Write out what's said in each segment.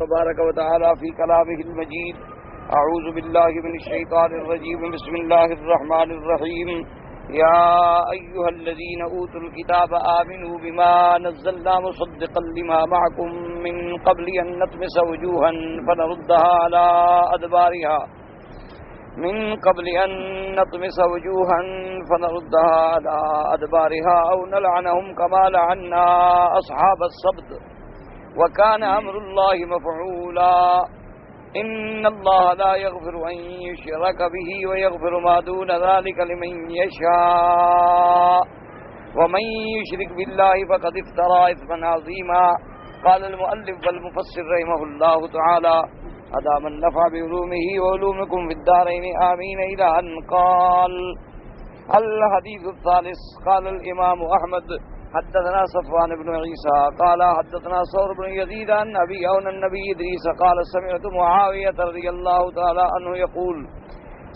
تبارك وتعالى في كلامه المجيد. أعوذ بالله من الشيطان الرجيم. بسم الله الرحمن الرحيم. يا أيها الذين أوتوا الكتاب آمنوا بما نزلنا مصدقا لما معكم من قبل أن نطمس وجوها فنردها على أدبارها أو نلعنهم كما لعنا أصحاب السبت وكان أمر الله مفعولا. إن الله لا يغفر أن يشرك به ويغفر ما دون ذلك لمن يشاء ومن يشرك بالله فقد افترى إثما عظيما. قال المؤلف والمفسر رحمه الله تعالى أدام النفع بعلومه وعلومكم في الدارين آمين. إلى أن قال. الحديث الثالث. قال الإمام أحمد حدثنا صفوان بن عيسى قال حدثنا ثور بن يزيد عن أبي عون النبي إدريس قال سمعت معاوية رضي الله تعالى عنه يقول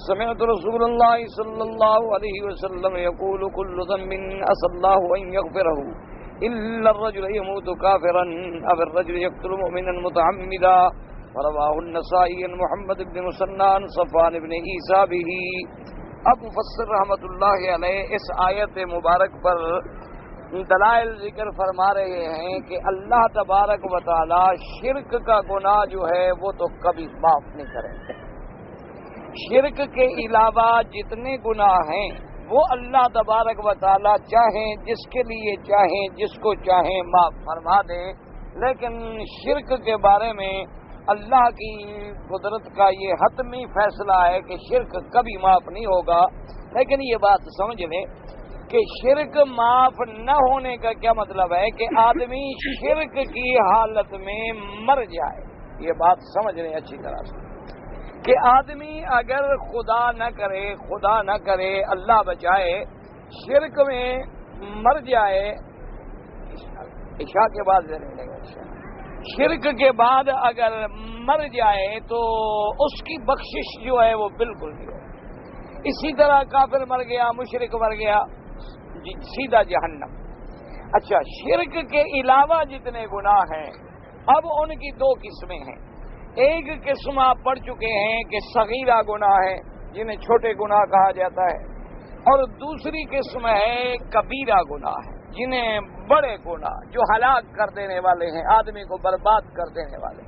سمعت رسول الله صلى الله عليه وسلم يقول كل ذنب عسى الله أن يغفره إلا الرجل يموت كافرا أو الرجل يقتل مؤمنا متعمدا. ورواه النسائي محمد بن مسنى عن صفوان بن عيسى به. اب مفسر رحمۃ اللہ علیہ اس آیت مبارک پر دلائل ذکر فرما رہے ہیں کہ اللہ تبارک و تعالی شرک کا گناہ جو ہے وہ تو کبھی معاف نہیں کریں گے. شرک کے علاوہ جتنے گناہ ہیں وہ اللہ تبارک و تعالی چاہیں جس کے لیے چاہیں جس کو چاہیں معاف فرما دیں. لیکن شرک کے بارے میں اللہ کی قدرت کا یہ حتمی فیصلہ ہے کہ شرک کبھی معاف نہیں ہوگا. لیکن یہ بات سمجھ لیں کہ شرک معاف نہ ہونے کا کیا مطلب ہے کہ آدمی شرک کی حالت میں مر جائے. یہ بات سمجھ لیں اچھی طرح سے کہ آدمی اگر خدا نہ کرے اللہ بچائے شرک میں مر جائے. عشاء کے بعد شرک کے بعد اگر مر جائے تو اس کی بخشش جو ہے وہ بالکل نہیں ہے. اسی طرح کافر مر گیا, مشرک مر گیا, سیدھا جہنم. اچھا, شرک کے علاوہ جتنے گناہ ہیں اب ان کی دو قسمیں ہیں. ایک قسم آپ پڑھ چکے ہیں کہ صغیرہ گناہ ہے جنہیں چھوٹے گناہ کہا جاتا ہے, اور دوسری قسم ہے کبیرہ گناہ ہے جنہیں بڑے گناہ جو ہلاک کر دینے والے ہیں, آدمی کو برباد کر دینے والے,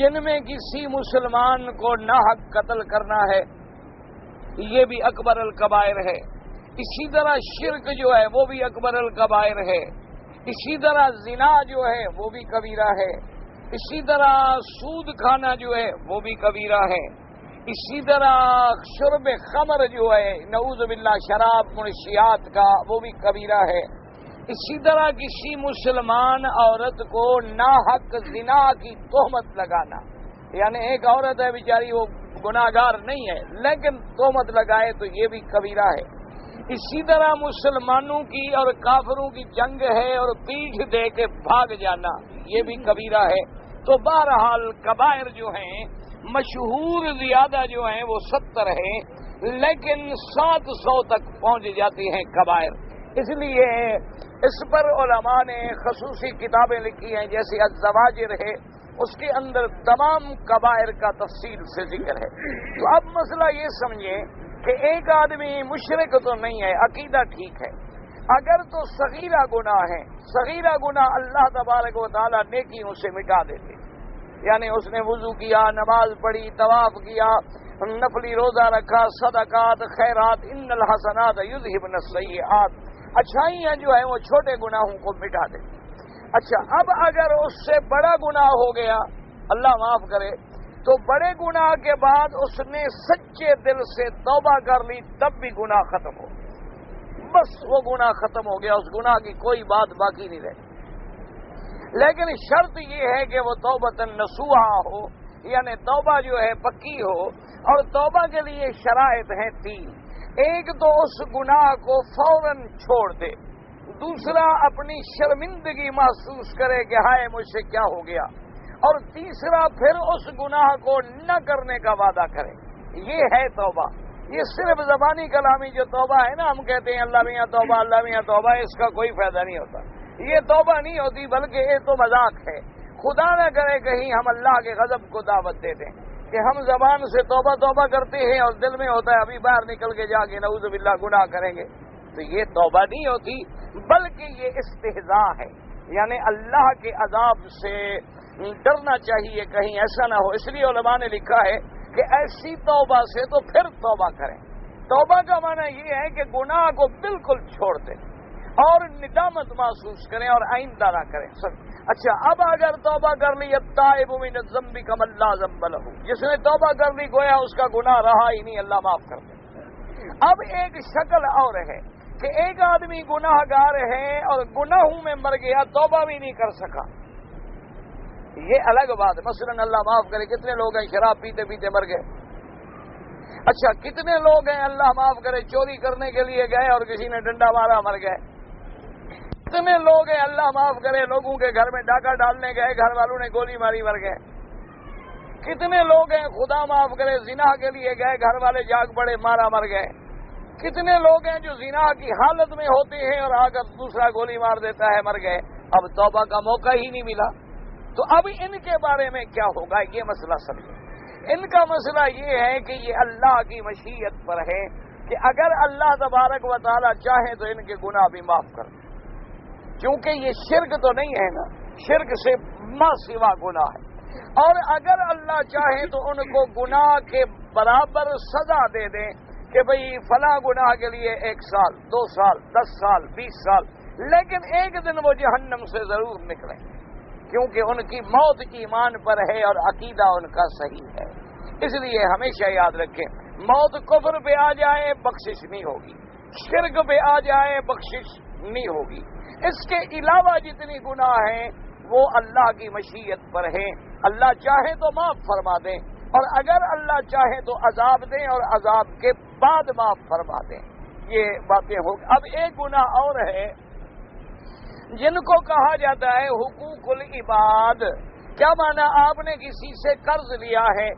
جن میں کسی مسلمان کو ناحق قتل کرنا ہے یہ بھی اکبر الکبائر ہے. اسی طرح شرک جو ہے وہ بھی اکبر الکبائر ہے. اسی طرح زنا جو ہے وہ بھی کبیرہ ہے. اسی طرح سود کھانا جو ہے وہ بھی کبیرہ ہے. اسی طرح شرب خمر جو ہے نعوذ باللہ شراب منشیات کا وہ بھی کبیرہ ہے. اسی طرح کسی مسلمان عورت کو ناحق زنا کی تہمت لگانا, یعنی ایک عورت ہے بیچاری وہ گناہگار نہیں ہے لیکن تہمت لگائے تو یہ بھی کبیرہ ہے. اسی طرح مسلمانوں کی اور کافروں کی جنگ ہے اور پیٹھ دے کے بھاگ جانا یہ بھی کبیرہ ہے. تو بہرحال کبائر جو ہیں مشہور زیادہ جو ہیں وہ 70 ہیں لیکن 700 تک پہنچ جاتی ہیں کبائر. اس لیے اس پر علماء نے خصوصی کتابیں لکھی ہیں جیسے الزواجر ہے, اس کے اندر تمام کبائر کا تفصیل سے ذکر ہے. تو اب مسئلہ یہ سمجھیں کہ ایک آدمی مشرک تو نہیں ہے, عقیدہ ٹھیک ہے, اگر تو صغیرہ گناہ ہے, صغیرہ گناہ اللہ تبارک و تعالیٰ نیکیوں سے مٹا دیتے. یعنی اس نے وضو کیا, نماز پڑھی, طواف کیا, نفلی روزہ رکھا, صدقات, خیرات, ان الحسنات یذہبن السیئات, اچھائیاں جو ہیں وہ چھوٹے گناہوں کو مٹا دیتی. اچھا, اب اگر اس سے بڑا گناہ ہو گیا, اللہ معاف کرے, تو بڑے گناہ کے بعد اس نے سچے دل سے توبہ کر لی تب بھی گناہ ختم ہو گیا. بس وہ گناہ ختم ہو گیا, اس گناہ کی کوئی بات باقی نہیں رہی. لیکن شرط یہ ہے کہ وہ توبۃ نصوحہ ہو, یعنی توبہ جو ہے پکی ہو. اور توبہ کے لیے شرائط ہیں 3. ایک تو اس گناہ کو فوراً چھوڑ دے, دوسرا اپنی شرمندگی محسوس کرے کہ ہائے مجھ سے کیا ہو گیا, اور تیسرا پھر اس گناہ کو نہ کرنے کا وعدہ کرے. یہ ہے توبہ. یہ صرف زبانی کلامی جو توبہ ہے نا, ہم کہتے ہیں اللہ میاں توبہ, اللہ میاں توبہ, اس کا کوئی فائدہ نہیں ہوتا. یہ توبہ نہیں ہوتی بلکہ یہ تو مذاق ہے. خدا نہ کرے کہیں ہم اللہ کے غضب کو دعوت دے دیں کہ ہم زبان سے توبہ توبہ کرتے ہیں اور دل میں ہوتا ہے ابھی باہر نکل کے جا کے نعوذ باللہ گناہ کریں گے، تو یہ توبہ نہیں ہوتی بلکہ یہ استہزاء ہے، یعنی اللہ کے عذاب سے ڈرنا چاہیے کہیں ایسا نہ ہو۔ اس لیے علماء نے لکھا ہے کہ ایسی توبہ سے تو پھر توبہ کریں۔ توبہ کا معنی یہ ہے کہ گناہ کو بالکل چھوڑ دیں اور ندامت محسوس کریں اور آئندہ نہ کریں۔ اچھا، اب اگر توبہ کر لی التائب من الذنب کمن لا ذنب لہ، جس نے توبہ کر لی گویا اس کا گناہ رہا ہی نہیں، اللہ معاف کر دے۔ اب ایک شکل اور ہے کہ ایک آدمی گناہ گار ہے اور گناہوں میں مر گیا، توبہ بھی نہیں کر سکا، یہ الگ بات ہے۔ مثلا اللہ معاف کرے کتنے لوگ ہیں شراب پیتے پیتے مر گئے، اچھا کتنے لوگ ہیں اللہ معاف کرے چوری کرنے کے لیے گئے اور کسی نے ڈنڈا مارا مر گئے، کتنے لوگ ہیں اللہ معاف کرے لوگوں کے گھر میں ڈاکہ ڈالنے گئے گھر والوں نے گولی ماری مر گئے، کتنے لوگ ہیں خدا معاف کرے زنا کے لیے گئے گھر والے جاگ پڑے مارا مر گئے، کتنے لوگ ہیں جو زنا کی حالت میں ہوتے ہیں اور آ کر دوسرا گولی مار دیتا ہے مر گئے، اب توبہ کا موقع ہی نہیں ملا۔ تو اب ان کے بارے میں کیا ہوگا یہ مسئلہ سمجھیں۔ ان کا مسئلہ یہ ہے کہ یہ اللہ کی مشیت پر ہے کہ اگر اللہ تبارک و تعالی چاہے تو ان کے گناہ بھی معاف کر دیں، کیونکہ یہ شرک تو نہیں ہے نا، شرک سے ما سوا گناہ ہے، اور اگر اللہ چاہے تو ان کو گناہ کے برابر سزا دے دیں کہ بھئی فلاں گناہ کے لیے 1 سال 2 سال 10 سال 20 سال، لیکن ایک دن وہ جہنم سے ضرور نکلیں، کیونکہ ان کی موت ایمان پر ہے اور عقیدہ ان کا صحیح ہے۔ اس لیے ہمیشہ یاد رکھیں، موت کفر پہ آ جائے بخشش نہیں ہوگی، شرک پہ آ جائے بخشش نہیں ہوگی، اس کے علاوہ جتنی گناہ ہیں وہ اللہ کی مشیت پر ہیں، اللہ چاہے تو معاف فرما دیں اور اگر اللہ چاہے تو عذاب دیں اور عذاب کے بعد معاف فرما دیں، یہ باتیں ہوگی۔ اب ایک گناہ اور ہے جن کو کہا جاتا ہے حقوق العباد، کیا معنی آپ نے کسی سے قرض لیا ہے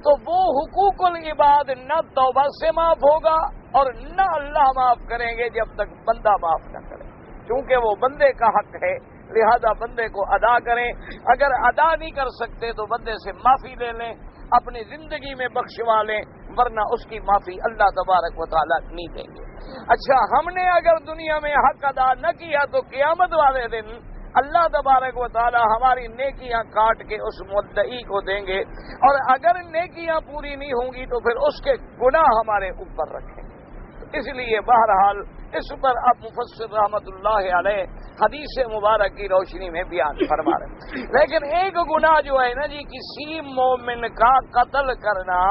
تو وہ حقوق العباد نہ توبہ سے معاف ہوگا اور نہ اللہ معاف کریں گے جب تک بندہ معاف نہ کرے، کیونکہ وہ بندے کا حق ہے، لہذا بندے کو ادا کریں، اگر ادا نہیں کر سکتے تو بندے سے معافی لے لیں، اپنی زندگی میں بخشوا لیں، ورنہ اس کی معافی اللہ تبارک و تعالیٰ نہیں دیں گے۔ اچھا، ہم نے اگر دنیا میں حق ادا نہ کیا تو قیامت والے دن اللہ تبارک و تعالیٰ ہماری نیکیاں کاٹ کے اس مدعی کو دیں گے، اور اگر نیکیاں پوری نہیں ہوں گی تو پھر اس کے گناہ ہمارے اوپر رکھیں گے۔ اس لیے بہرحال اس پر اب مفسر رحمت اللہ علیہ حدیث مبارک کی روشنی میں بیان فرما رہے ہیں۔ لیکن ایک گناہ جو ہے نا جی، کسی مومن کا قتل کرنا،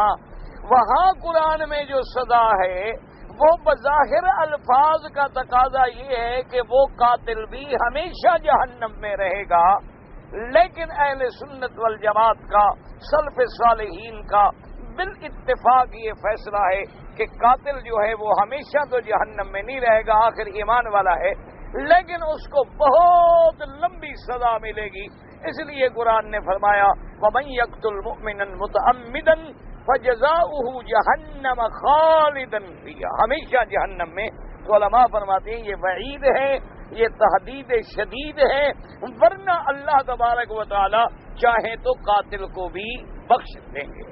وہاں قرآن میں جو سزا ہے وہ بظاہر الفاظ کا تقاضا یہ ہے کہ وہ قاتل بھی ہمیشہ جہنم میں رہے گا، لیکن اہل سنت والجماعت کا سلف صالحین کا بالاتفاق یہ فیصلہ ہے کہ قاتل جو ہے وہ ہمیشہ تو جہنم میں نہیں رہے گا، آخر ایمان والا ہے، لیکن اس کو بہت لمبی سزا ملے گی۔ اس لیے قرآن نے فرمایا وَمَن يَقْتُلْ مُؤْمِنًا مُتَعَمِّدًا فَجَزَاؤُهُ جَهَنَّمَ خَالِدًا فِيهَا، ہمیشہ جہنم میں۔ تو علماء فرماتے ہیں یہ وعید ہے، یہ تحدید شدید ہے، ورنہ اللہ تبارک و تعالی چاہے تو قاتل کو بھی بخش دیں گے۔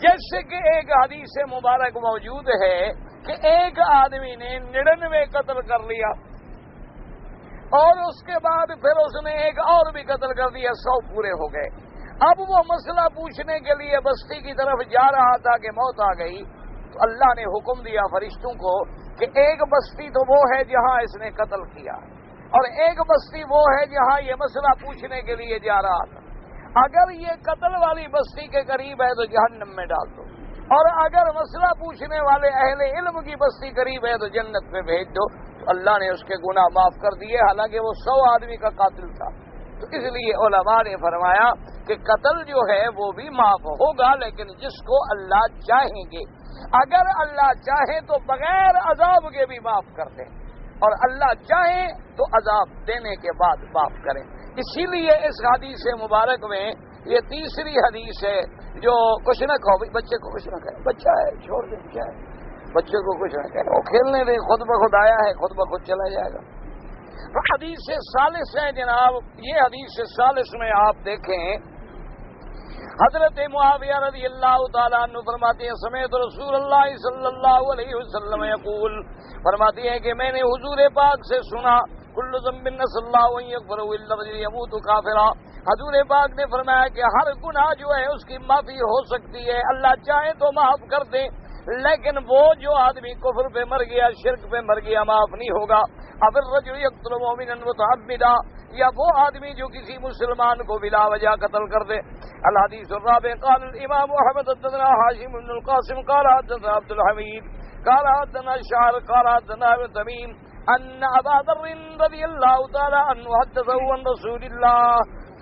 جیسے کہ ایک حدیث مبارک موجود ہے کہ ایک آدمی نے 99 قتل کر لیا اور اس کے بعد پھر اس نے ایک اور بھی قتل کر دیا، 100 پورے ہو گئے۔ اب وہ مسئلہ پوچھنے کے لیے بستی کی طرف جا رہا تھا کہ موت آ گئی، تو اللہ نے حکم دیا فرشتوں کو کہ ایک بستی تو وہ ہے جہاں اس نے قتل کیا اور ایک بستی وہ ہے جہاں یہ مسئلہ پوچھنے کے لیے جا رہا تھا، اگر یہ قتل والی بستی کے قریب ہے تو جہنم میں ڈال دو، اور اگر مسئلہ پوچھنے والے اہل علم کی بستی قریب ہے تو جنت میں بھیج دو۔ تو اللہ نے اس کے گناہ معاف کر دیے، حالانکہ وہ 100 آدمی کا قاتل تھا۔ تو اس لیے علماء نے فرمایا کہ قتل جو ہے وہ بھی معاف ہوگا، لیکن جس کو اللہ چاہیں گے، اگر اللہ چاہے تو بغیر عذاب کے بھی معاف کر دیں، اور اللہ چاہے تو عذاب دینے کے بعد معاف کریں۔ اسی لیے اس حدیث مبارک میں یہ تیسری حدیث ہے جو کچھ نہ کہو، بچے کو کچھ نہ کہے، بچہ ہے چھوڑ دیں، کیا ہے، بچے کو کچھ نہ کہے، وہ کھیلنے دیں، خود بخود آیا ہے خود بخود چلا جائے گا۔ حدیث ثالث ہے جناب، یہ حدیث ثالث میں آپ دیکھیں حضرت معاویہ رضی اللہ تعالیٰ عنہ فرماتے ہیں سمیت رسول اللہ صلی اللہ علیہ وسلم یقول، فرماتی ہیں کہ میں نے حضور پاک سے سنا کل ذنب نسأل اللہ ان یغفرہ الا الرجل یموت کافرا، حضور پاک نے فرمایا کہ ہر گناہ جو ہے اس کی معافی ہو سکتی ہے، اللہ چاہے تو معاف کر دے، لیکن وہ جو آدمی کفر پہ مر گیا، شرک پہ مر گیا، معاف نہیں ہوگا۔ اب الرجل یقتل مؤمنا متعمدا، یا وہ آدمی جو کسی مسلمان کو بلا وجہ قتل کر دے۔ الحدیث الرابع قال الامام احمد حدثنا حاشم بن القاسم قال حدثنا عبد الحمید قال حدثنا الشعر قال حدثنا ابن تمیم ان ابا ذر رضی اللہ تعالی عنہ حدثه عن رسول اللہ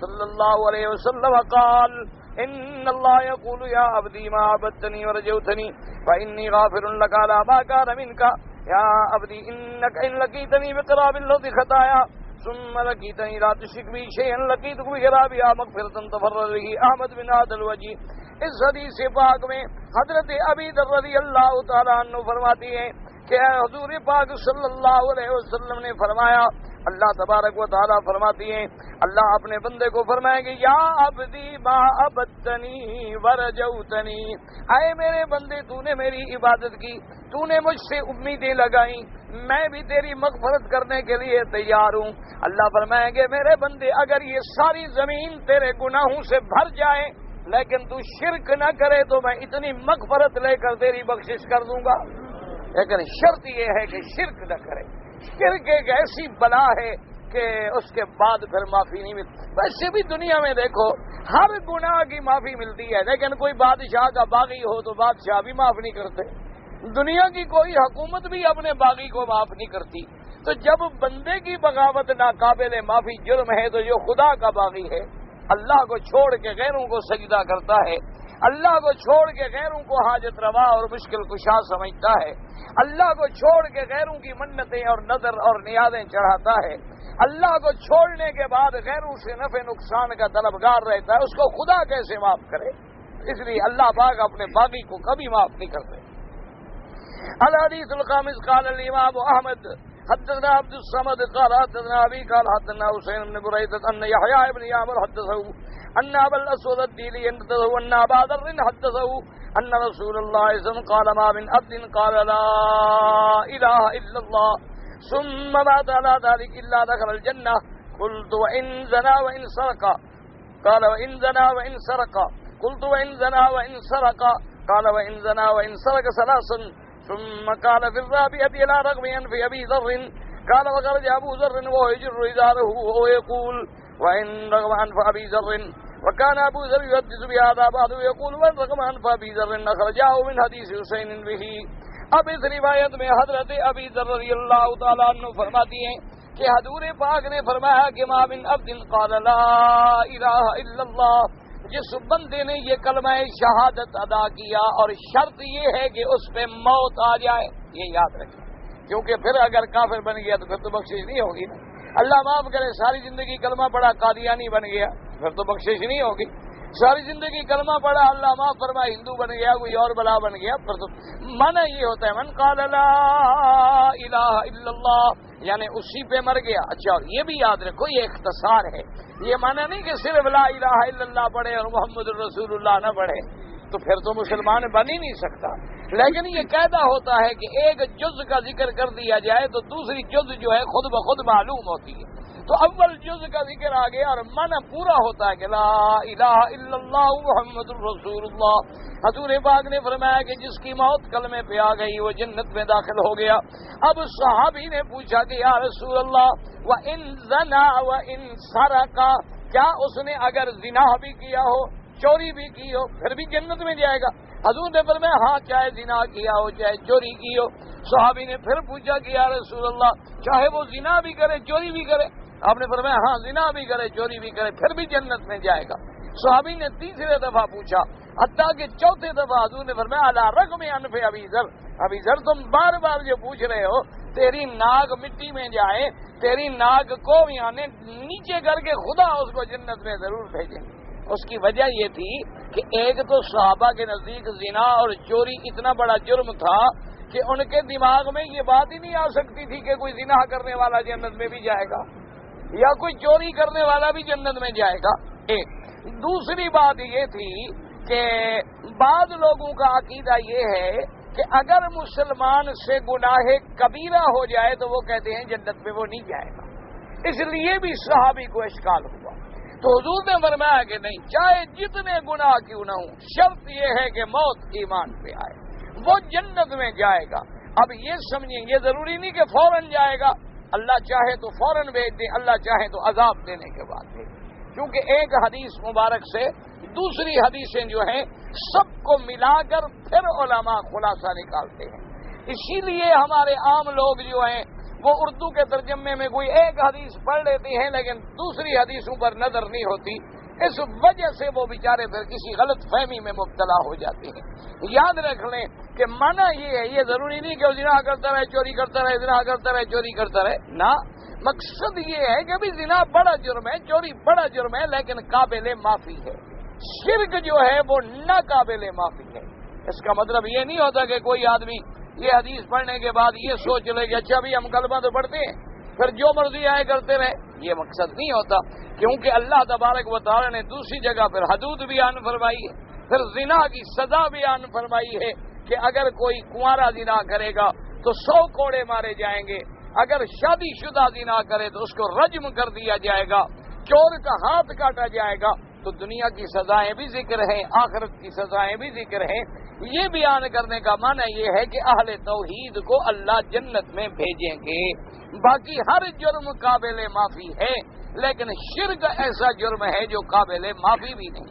صلی اللہ علیہ وسلم قال ان اللہ یقول یا عبدی ما عبدتنی ورجوتنی فانی غافر لک علی ما کان منک یا عبدی انک ان لقیتنی بقراب الارض خطایا ثم لقیتنی لا تشرک بی شیئا لقیتک بقرابها مغفرۃ تفرد به احمد بن هذا الوجه۔ اس حدیث پاک میں حضرت ابی ذر رضی اللہ تعالیٰ عنہ فرماتی ہیں کہ حضور پاک صلی اللہ علیہ وسلم نے فرمایا، اللہ تبارک و تعالیٰ فرماتی ہیں، اللہ اپنے بندے کو فرمائیں گے یا عبدی ما عبدتنی ورجوتنی، اے میرے بندے تو نے میری عبادت کی، تو نے مجھ سے امیدیں لگائیں، میں بھی تیری مغفرت کرنے کے لیے تیار ہوں۔ اللہ فرمائیں گے میرے بندے اگر یہ ساری زمین تیرے گناہوں سے بھر جائے لیکن تو شرک نہ کرے تو میں اتنی مغفرت لے کر تیری بخشش کر دوں گا، لیکن شرط یہ ہے کہ شرک نہ کرے۔ شرک ایک ایسی بلا ہے کہ اس کے بعد پھر معافی نہیں ملتی۔ ویسے بھی دنیا میں دیکھو ہر گناہ کی معافی ملتی ہے، لیکن کوئی بادشاہ کا باغی ہو تو بادشاہ بھی معاف نہیں کرتے، دنیا کی کوئی حکومت بھی اپنے باغی کو معاف نہیں کرتی۔ تو جب بندے کی بغاوت ناقابل معافی جرم ہے تو جو خدا کا باغی ہے، اللہ کو چھوڑ کے غیروں کو سجدہ کرتا ہے، اللہ کو چھوڑ کے غیروں کو حاجت روا اور مشکل کشا سمجھتا ہے، اللہ کو چھوڑ کے غیروں کی منتیں اور نظر اور نیازیں چڑھاتا ہے، اللہ کو چھوڑنے کے بعد غیروں سے نفع نقصان کا طلبگار رہتا ہے، اس کو خدا کیسے معاف کرے؟ اس لیے اللہ پاک اپنے باغی کو کبھی معاف نہیں کرتے۔ الحدیث الخامس قال الامام احمد حدثنا عبد الصمد قال حدثنا ابي قال حدثنا حسين بن بريدة ان يحيى بن يعمر حدثه ان ابا الاسود الديلي حدثه ان ابا ذر حدثه ان رسول الله صلى الله عليه وسلم قال ما من عبد قال لا اله الا الله ثم مات على ذلك الا دخل الجنه قلت وان زنا وان سرق قال وان زنا وان سرق قلت وان زنا وان سرق قال وان زنا وان سرق ثلاثا ثم قال في الرابعة إلى رغم أنف أبي ذر قال وخرج أبو ذر وهو يجر إزاره وهو يقول وإن رغم أنف أبي ذر وكان أبو ذر يحدث بهذا بعض يقول وإن رغم أنف أبي ذر أخرجاه من حديث حسين به۔ اب اس روایت میں حضرت ابی ذر رضی اللہ تعالیٰ عنہ فرماتی ہیں کہ حضور پاک نے فرمایا کہ ما من عبد قال لا الہ الا اللہ، جس بندے نے یہ کلمہ شہادت ادا کیا اور شرط یہ ہے کہ اس پہ موت آ جائے، یہ یاد رکھیں، کیونکہ پھر اگر کافر بن گیا تو پھر تو بخشش نہیں ہوگی نا۔ اللہ معاف کرے، ساری زندگی کلمہ پڑھا قادیانی بن گیا پھر تو بخشش نہیں ہوگی، ساری زندگی کلمہ پڑھا اللہ معاف فرما ہندو بن گیا، کوئی اور بلا بن گیا، پھر تو معنی یہ ہوتا ہے من قال لا الہ الا اللہ، یعنی اسی پہ مر گیا۔ اچھا، اور یہ بھی یاد رکھو یہ اختصار ہے، یہ معنی نہیں کہ صرف لا الہ الا اللہ پڑھے اور محمد الرسول اللہ نہ پڑھے تو پھر تو مسلمان بن ہی نہیں سکتا، لیکن یہ قاعدہ ہوتا ہے کہ ایک جز کا ذکر کر دیا جائے تو دوسری جز جو ہے خود بخود معلوم ہوتی ہے، تو اول جز کا ذکر آ گیا اور معنی پورا ہوتا ہے کہ لا الہ الا اللہ محمد الرسول اللہ۔ حضور پاک نے فرمایا کہ جس کی موت کلمے پہ آ گئی وہ جنت میں داخل ہو گیا۔ اب صحابی نے پوچھا کہ یا رسول اللہ وَإِن زَنَا وَإِن سَرَقَ، کیا اس نے اگر زنا بھی کیا ہو، چوری بھی کی ہو، پھر بھی جنت میں جائے گا؟ حضور نے فرمایا ہاں، چاہے زنا کیا ہو چاہے چوری کی ہو۔ صحابی نے پھر پوچھا کہ یا رسول اللہ چاہے وہ زنا بھی کرے چوری بھی کرے؟ آپ نے فرمایا ہاں، زنا بھی کرے چوری بھی کرے پھر بھی جنت میں جائے گا۔ صحابی نے تیسرے دفعہ پوچھا، حتیٰ کہ چوتھے دفعہ حضور نے فرمایا علی رغم انف ابی ذر، ابی ذر تم بار بار جو پوچھ رہے ہو تیری ناک مٹی میں جائے، تیری ناک کو یعنی نیچے کر کے خدا اس کو جنت میں ضرور بھیجے۔ اس کی وجہ یہ تھی کہ ایک تو صحابہ کے نزدیک زنا اور چوری اتنا بڑا جرم تھا کہ ان کے دماغ میں یہ بات ہی نہیں آ سکتی تھی کہ کوئی زنا کرنے والا جنت میں بھی جائے گا یا کوئی چوری کرنے والا بھی جنت میں جائے گا. ایک دوسری بات یہ تھی کہ بعض لوگوں کا عقیدہ یہ ہے کہ اگر مسلمان سے گناہ کبیرہ ہو جائے تو وہ کہتے ہیں جنت میں وہ نہیں جائے گا. اس لیے بھی صحابی کو اشکال ہوا تو حضور نے فرمایا کہ نہیں، چاہے جتنے گناہ کیوں نہ ہوں، شرط یہ ہے کہ موت ایمان پہ آئے، وہ جنت میں جائے گا. اب یہ سمجھیں، یہ ضروری نہیں کہ فوراً جائے گا، اللہ چاہے تو فوراً بھیج دے، اللہ چاہے تو عذاب دینے کے بعد دے. کیونکہ ایک حدیث مبارک سے دوسری حدیثیں جو ہیں سب کو ملا کر پھر علماء خلاصہ نکالتے ہیں. اسی لیے ہمارے عام لوگ جو ہیں وہ اردو کے ترجمے میں کوئی ایک حدیث پڑھ لیتے ہیں لیکن دوسری حدیثوں پر نظر نہیں ہوتی. اس وجہ سے وہ بیچارے پھر کسی غلط فہمی میں مبتلا ہو جاتے ہیں. یاد رکھ لیں کہ معنی یہ ہے، یہ ضروری نہیں کہ وہ زنا کرتا رہے چوری کرتا رہے، زنا کرتا رہے چوری کرتا رہے، نہ. مقصد یہ ہے کہ بھی زنا بڑا جرم ہے، چوری بڑا جرم ہے، لیکن قابل معافی ہے. شرک جو ہے وہ ناقابل معافی ہے. اس کا مطلب یہ نہیں ہوتا کہ کوئی آدمی یہ حدیث پڑھنے کے بعد یہ سوچ لے کہ اچھا بھی ہم کلمہ تو پڑھتے ہیں پھر جو مرضی آئے کرتے رہے. یہ مقصد نہیں ہوتا، کیونکہ اللہ تبارک و تعالی نے دوسری جگہ پھر حدود بیان فرمائی ہے، پھر زنا کی سزا بیان فرمائی ہے کہ اگر کوئی کنوارا زنا کرے گا تو 100 کوڑے مارے جائیں گے، اگر شادی شدہ زنا کرے تو اس کو رجم کر دیا جائے گا، چور کا ہاتھ کاٹا جائے گا. تو دنیا کی سزائیں بھی ذکر ہیں، آخرت کی سزائیں بھی ذکر ہیں. یہ بیان کرنے کا معنی یہ ہے کہ اہل توحید کو اللہ جنت میں بھیجیں گے. باقی ہر جرم قابل معافی ہے، لیکن شرک ایسا جرم ہے جو قابل معافی بھی نہیں.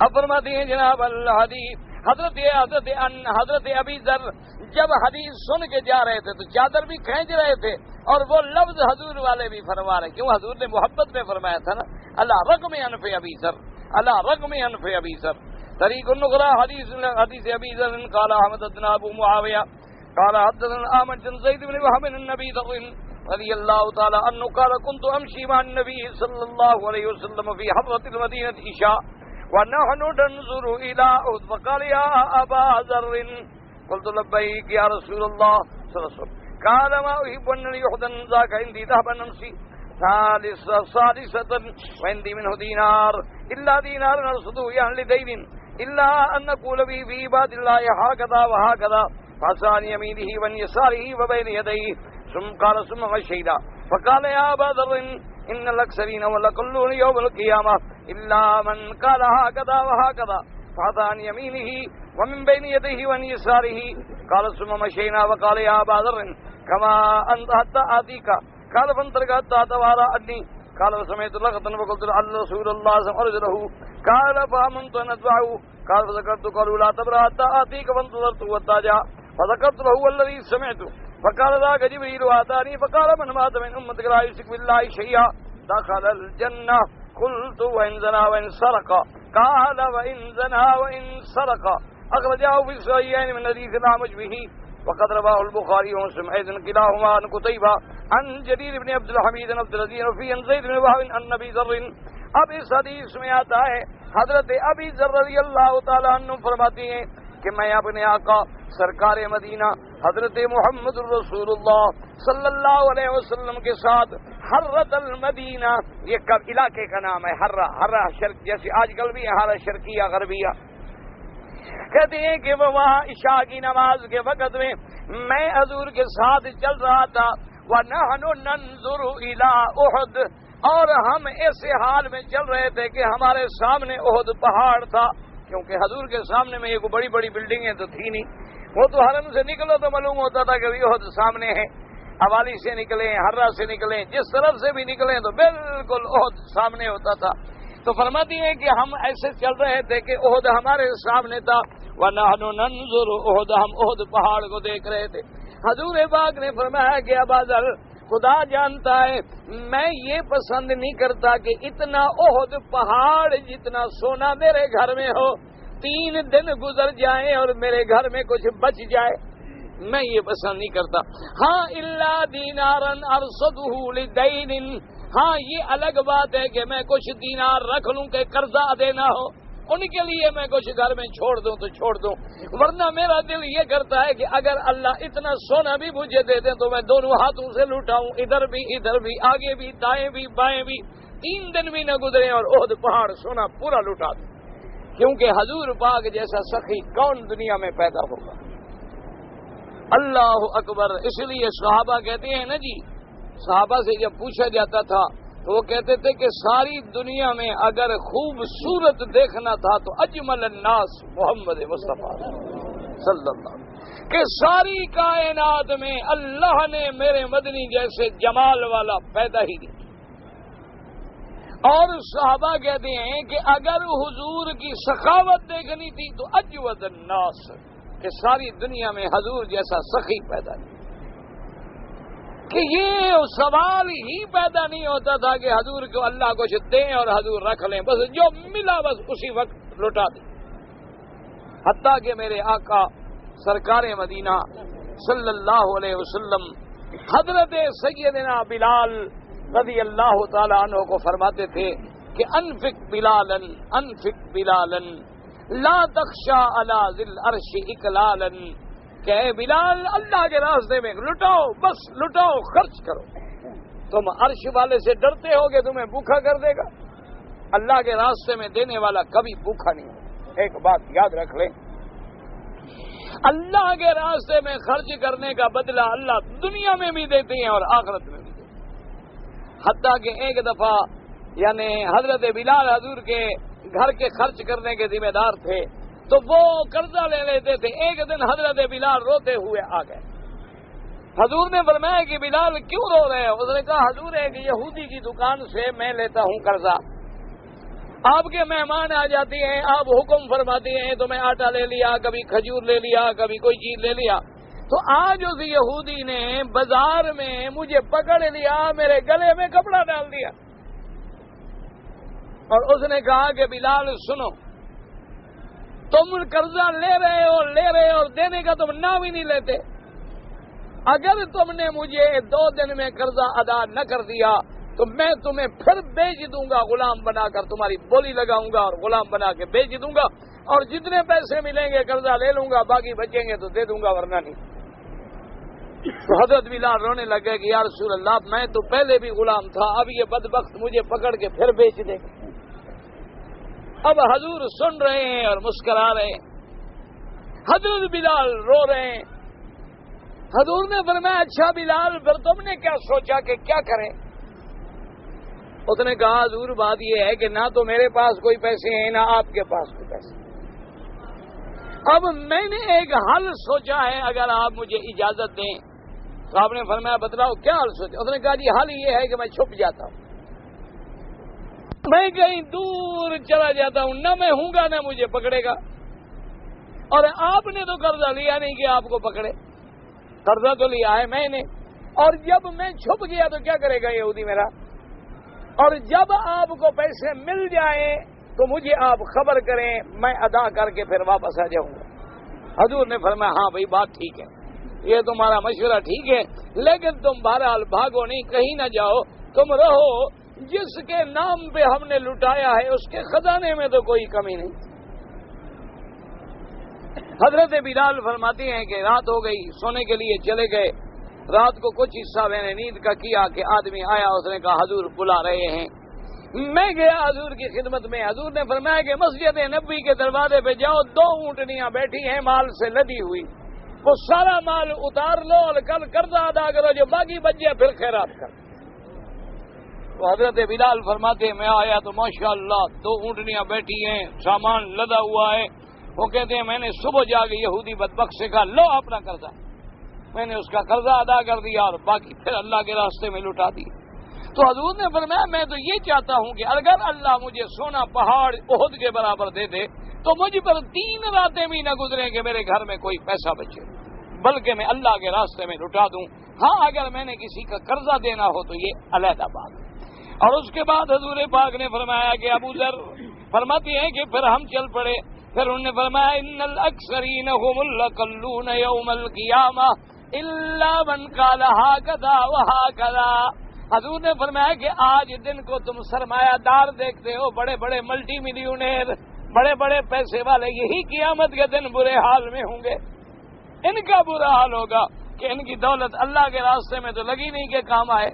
اب فرماتے ہیں جناب الحدیث حضرت ابی ذر جب حدیث سن کے جا رہے تھے تو چادر بھی کھینچ رہے تھے اور وہ لفظ حضور والے بھی فرما رہے، کیوں حضور نے محبت میں فرمایا تھا نا، اللہ رغم انف ابی ذر، اللہ رغم انف ابی ذر. طریق النقرہ حدیث ابی ذر قال حدثنا ابو معاویہ قال حدثنا احمد بن زید بن وهب النبي رضی اللہ تعالی عنہ قال كنت امشي مع النبي صلی اللہ علیہ وسلم في حضرة المدینة عشاء ونحن ننظر الى احد فقال يا ابا ذر قلت لبيك يا رسول الله صلى الله عليه وسلم قال ما احب ان يحضن ذاك عندي ذهبا نمشي ثالثة وعندي منه دينار الا دينار نرصده يعني لدين الا ان نقول به في عباد الله هكذا وهكذا فعن يمينه وعن يساره وبين يديه ثم قال ثم مشينا فقال يا ابا ذر ان الاكثرين والاقلون يوم القيامه الا من قال هكذا وهكذا فعن يمينه ومن بين يديه وعن يساره قال ثم مشينا وقال يا ابا ذر كما انت حتى اتيك قال فانطلق حتى توارى عني قال وسمعت لغة وقلت لعل رسول الله صلى الله عليه وسلم قال فامنت ان اتبعه قال فذكرت قالوا لا تبرأ حتى اتيك فانتظرت حتى جاء فذكرت له الذي سمعته فقال ذاك جبريل اتاني فقال من مات من امتك لا يشرك بالله شيئا دخل الجنة قلت وان زنا وان سرق قال وان زنا وان سرق اخرجه في الصحيحين من حديث الاعمش به وقد رواه البخاري ومسلم ايضا كلاهما عن قتيبة عن جرير بن عبد الحميد بن عبد العزيز وفي عن زيد بن وهب عن ابي ذر. اب اس حدیث میں آتا ہے حضرت ابی ذر رضی اللہ تعالیٰ عنہ فرماتے ہیں کہ میں اپنے آقا سرکار مدینہ حضرت محمد رسول اللہ صلی اللہ علیہ وسلم کے ساتھ حرۃ المدینہ، یہ کب علاقے کا نام ہے، حرہ شرق، جیسے آج کل بھی ہے حرہ شرقیہ غربیہ. کہتے ہیں کہ وہ وہاں عشاء کی نماز کے وقت میں حضور کے ساتھ چل رہا تھا. وَنَحْنُ نَنْظُرُ إِلَىٰ أُحُدٍ، اور ہم ایسے حال میں چل رہے تھے کہ ہمارے سامنے احد پہاڑ تھا، کیونکہ حضور کے سامنے میں یہ بڑی بڑی بلڈنگیں تو تھی نہیں. وہ تو حرم سے نکلو تو معلوم ہوتا تھا کہ احد سامنے ہے. حوالی سے نکلیں، حرہ سے نکلیں، جس طرف سے بھی نکلیں تو بالکل احد سامنے ہوتا تھا. تو فرماتی ہے کہ ہم ایسے چل رہے تھے کہ احد ہمارے سامنے تھا. وَنَحْنُ نَنْظُرُ أُحُدَ، ہم احد پہاڑ کو دیکھ رہے تھے. حضور پاک نے فرمایا کہ ابا ذر، خدا جانتا ہے میں یہ پسند نہیں کرتا کہ اتنا احد پہاڑ جتنا سونا میرے گھر میں ہو، 3 دن گزر جائیں اور میرے گھر میں کچھ بچ جائے، میں یہ پسند نہیں کرتا. ہاں الا دینارا ارصدہ لدین، ہاں یہ الگ بات ہے کہ میں کچھ دینار رکھ لوں کہ قرضہ دینا ہو، ان کے لیے میں کچھ گھر میں چھوڑ دوں تو چھوڑ دوں، ورنہ میرا دل یہ کرتا ہے کہ اگر اللہ اتنا سونا بھی مجھے دے دے تو میں دونوں ہاتھوں سے لوٹاؤں، ادھر بھی آگے بھی دائیں بھی بائیں بھی، 3 دن بھی نہ گزرے اور احد پہاڑ سونا پورا لوٹا دوں، کیونکہ حضور پاک جیسا سخی کون دنیا میں پیدا ہوگا۔ اللہ اکبر۔ اس لیے صحابہ کہتے ہیں نا جی، صحابہ سے جب پوچھا جاتا تھا تو وہ کہتے تھے کہ ساری دنیا میں اگر خوبصورت دیکھنا تھا تو اجمل الناس محمد مصطفیٰ صلی اللہ علیہ وسلم، کہ ساری کائنات میں اللہ نے میرے مدنی جیسے جمال والا پیدا ہی نہیں۔ اور صحابہ کہتے ہیں کہ اگر حضور کی سخاوت دیکھنی تھی تو اجود الناس، کہ ساری دنیا میں حضور جیسا سخی پیدا نہیں، کہ یہ سوال ہی پیدا نہیں ہوتا تھا کہ حضور کو اللہ کچھ دیں اور حضور رکھ لیں، بس جو ملا بس اسی وقت لوٹا دیں۔ حتیٰ کہ میرے آقا سرکار مدینہ صلی اللہ علیہ وسلم حضرت سیدنا بلال رضی اللہ تعالی عنہ کو فرماتے تھے کہ انفق بلالا لا تخشى على ذی العرش اکلالا، کہ اے بلال اللہ کے راستے میں لٹاؤ، بس لٹاؤ، خرچ کرو، تم عرش والے سے ڈرتے ہو کہ تمہیں بھوکا کر دے گا، اللہ کے راستے میں دینے والا کبھی بھوکا نہیں ہو۔ ایک بات یاد رکھ لیں، اللہ کے راستے میں خرچ کرنے کا بدلہ اللہ دنیا میں بھی دیتے ہیں اور آخرت میں بھی دیتے ہیں۔ حتیٰ کہ ایک دفعہ یعنی حضرت بلال حضور کے گھر کے خرچ کرنے کے ذمہ دار تھے تو وہ قرضہ لے لیتے تھے۔ ایک دن حضرت بلال روتے ہوئے آ گئے، حضور نے فرمایا کہ بلال کیوں رو رہے ہو؟ اس نے کہا حضور ایک یہودی کی دکان سے میں لیتا ہوں قرضہ، آپ کے مہمان آ جاتے ہیں، آپ حکم فرماتے ہیں تو میں آٹا لے لیا، کبھی کھجور لے لیا، کبھی کوئی چیز لے لیا، تو آج اس یہودی نے بازار میں مجھے پکڑ لیا، میرے گلے میں کپڑا ڈال دیا اور اس نے کہا کہ بلال سنو، تم قرضہ لے رہے ہو اور دینے کا تم نام ہی نہیں لیتے، اگر تم نے مجھے 2 دن میں قرضہ ادا نہ کر دیا تو میں تمہیں پھر بیچ دوں گا، غلام بنا کر تمہاری بولی لگاؤں گا اور غلام بنا کے بیچ دوں گا، اور جتنے پیسے ملیں گے قرضہ لے لوں گا، باقی بچیں گے تو دے دوں گا ورنہ نہیں۔ تو حضرت بلال رونے لگے کہ یا رسول اللہ میں تو پہلے بھی غلام تھا، اب یہ بدبخت مجھے پکڑ کے پھر بیچ دے گا۔ اب حضور سن رہے ہیں اور مسکرا رہے ہیں، حضرت بلال رو رہے ہیں۔ حضور نے فرمایا اچھا بلال پھر تم نے کیا سوچا کہ کیا کریں؟ اس نے کہا حضور بات یہ ہے کہ نہ تو میرے پاس کوئی پیسے ہیں نہ آپ کے پاس کوئی پیسے، اب میں نے ایک حل سوچا ہے، اگر آپ مجھے اجازت دیں۔ تو آپ نے فرمایا بتلاؤ کیا حل سوچا؟ اس نے کہا جی حل یہ ہے کہ میں چھپ جاتا ہوں، میں کہیں دور چلا جاتا ہوں، نہ میں ہوں گا نہ مجھے پکڑے گا، اور آپ نے تو قرضہ لیا نہیں کہ آپ کو پکڑے، قرضہ تو لیا ہے میں نے، اور جب میں چھپ گیا تو کیا کرے گا یہودی میرا، اور جب آپ کو پیسے مل جائیں تو مجھے آپ خبر کریں، میں ادا کر کے پھر واپس آ جاؤں گا۔ حضور نے فرمایا ہاں بھائی بات ٹھیک ہے، یہ تمہارا مشورہ ٹھیک ہے، لیکن تم بہرحال بھاگو نہیں، کہیں نہ جاؤ، تم رہو، جس کے نام پہ ہم نے لٹایا ہے اس کے خزانے میں تو کوئی کمی نہیں۔ حضرت بلال فرماتے ہیں کہ رات ہو گئی، سونے کے لیے چلے گئے، رات کو کچھ حصہ میں نے نیند کا کیا کہ آدمی آیا، اس نے کہا حضور بلا رہے ہیں، میں گیا حضور کی خدمت میں، حضور نے فرمایا کہ مسجد نبوی کے دروازے پہ جاؤ، 2 اونٹنیاں بیٹھی ہیں مال سے لدی ہوئی، وہ سارا مال اتار لو اور کل قرضہ ادا کرو، جو باقی بچ جائے پھر خیرات کر۔ تو حضرت بلال فرماتے ہیں میں آیا تو ماشاءاللہ 2 اونٹنیاں بیٹھی ہیں، سامان لدا ہوا ہے، وہ کہتے ہیں میں نے صبح جا کے یہودی بدبخت سے کہا لو اپنا قرضہ، میں نے اس کا قرضہ ادا کر دیا اور باقی پھر اللہ کے راستے میں لٹا دی۔ تو حضور نے فرمایا میں تو یہ چاہتا ہوں کہ اگر اللہ مجھے سونا پہاڑ احد کے برابر دے دے تو مجھ پر 3 راتیں بھی نہ گزریں کہ میرے گھر میں کوئی پیسہ بچے، بلکہ میں اللہ کے راستے میں لٹا دوں۔ ہاں اگر میں نے کسی کا قرضہ دینا ہو تو یہ علیحدہ بات ہے۔ اور اس کے بعد حضور پاک نے فرمایا کہ ابو ذر فرماتے ہیں کہ پھر ہم چل پڑے، پھر انہوں نے فرمایا ان الاکثرین هم الاقلون یوم القیامہ الا من قال هكذا وهكذا۔ حضور نے فرمایا کہ آج دن کو تم سرمایہ دار دیکھتے ہو، بڑے بڑے ملٹی ملیونیر، بڑے بڑے پیسے والے یہی قیامت کے دن برے حال میں ہوں گے. ان کا برا حال ہوگا کہ ان کی دولت اللہ کے راستے میں تو لگی نہیں کہ کام آئے.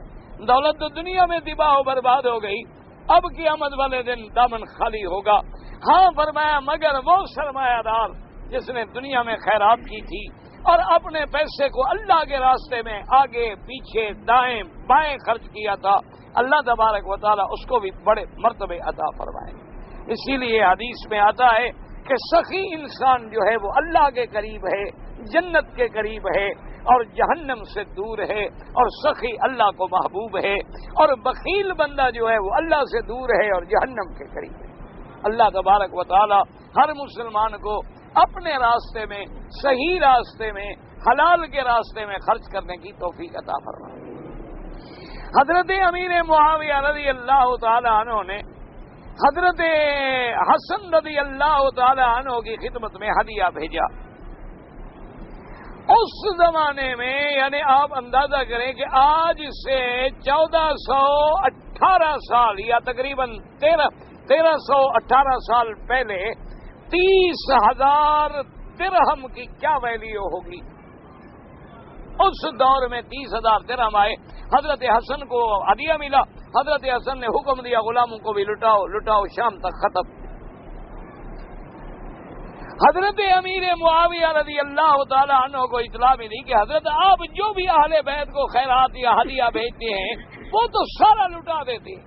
دولت تو دنیا میں تباہ و برباد ہو گئی. اب قیامت والے دن دامن خالی ہوگا. ہاں فرمایا مگر وہ سرمایہ دار جس نے دنیا میں خیرات کی تھی اور اپنے پیسے کو اللہ کے راستے میں آگے پیچھے دائیں بائیں خرچ کیا تھا, اللہ تبارک و تعالیٰ اس کو بھی بڑے مرتبے عطا فرمائیں. اسی لیے حدیث میں آتا ہے کہ سخی انسان جو ہے وہ اللہ کے قریب ہے, جنت کے قریب ہے اور جہنم سے دور ہے, اور سخی اللہ کو محبوب ہے, اور بخیل بندہ جو ہے وہ اللہ سے دور ہے اور جہنم کے قریب ہے. اللہ تبارک و تعالی ہر مسلمان کو اپنے راستے میں, صحیح راستے میں, حلال کے راستے میں خرچ کرنے کی توفیق عطا فرمائے. حضرت امیر معاویہ رضی اللہ تعالی عنہ نے حضرت حسن رضی اللہ تعالی عنہ کی خدمت میں ہدیہ بھیجا. اس زمانے میں یعنی آپ اندازہ کریں کہ آج سے 1418 سال یا تقریباً 1318 سال پہلے 30,000 درہم کی کیا ویلیو ہوگی. اس دور میں 30,000 درہم آئے. حضرت حسن کو ہدیہ ملا. حضرت حسن نے حکم دیا غلاموں کو بھی لٹاؤ لٹاؤ, شام تک ختم. حضرت امیر معاویہ رضی اللہ تعالیٰ عنہ کو اطلاع ملی کہ حضرت آپ جو بھی اہل بیت کو خیرات یا ہدیہ بھیجتے ہیں وہ تو سارا لٹا دیتے ہیں,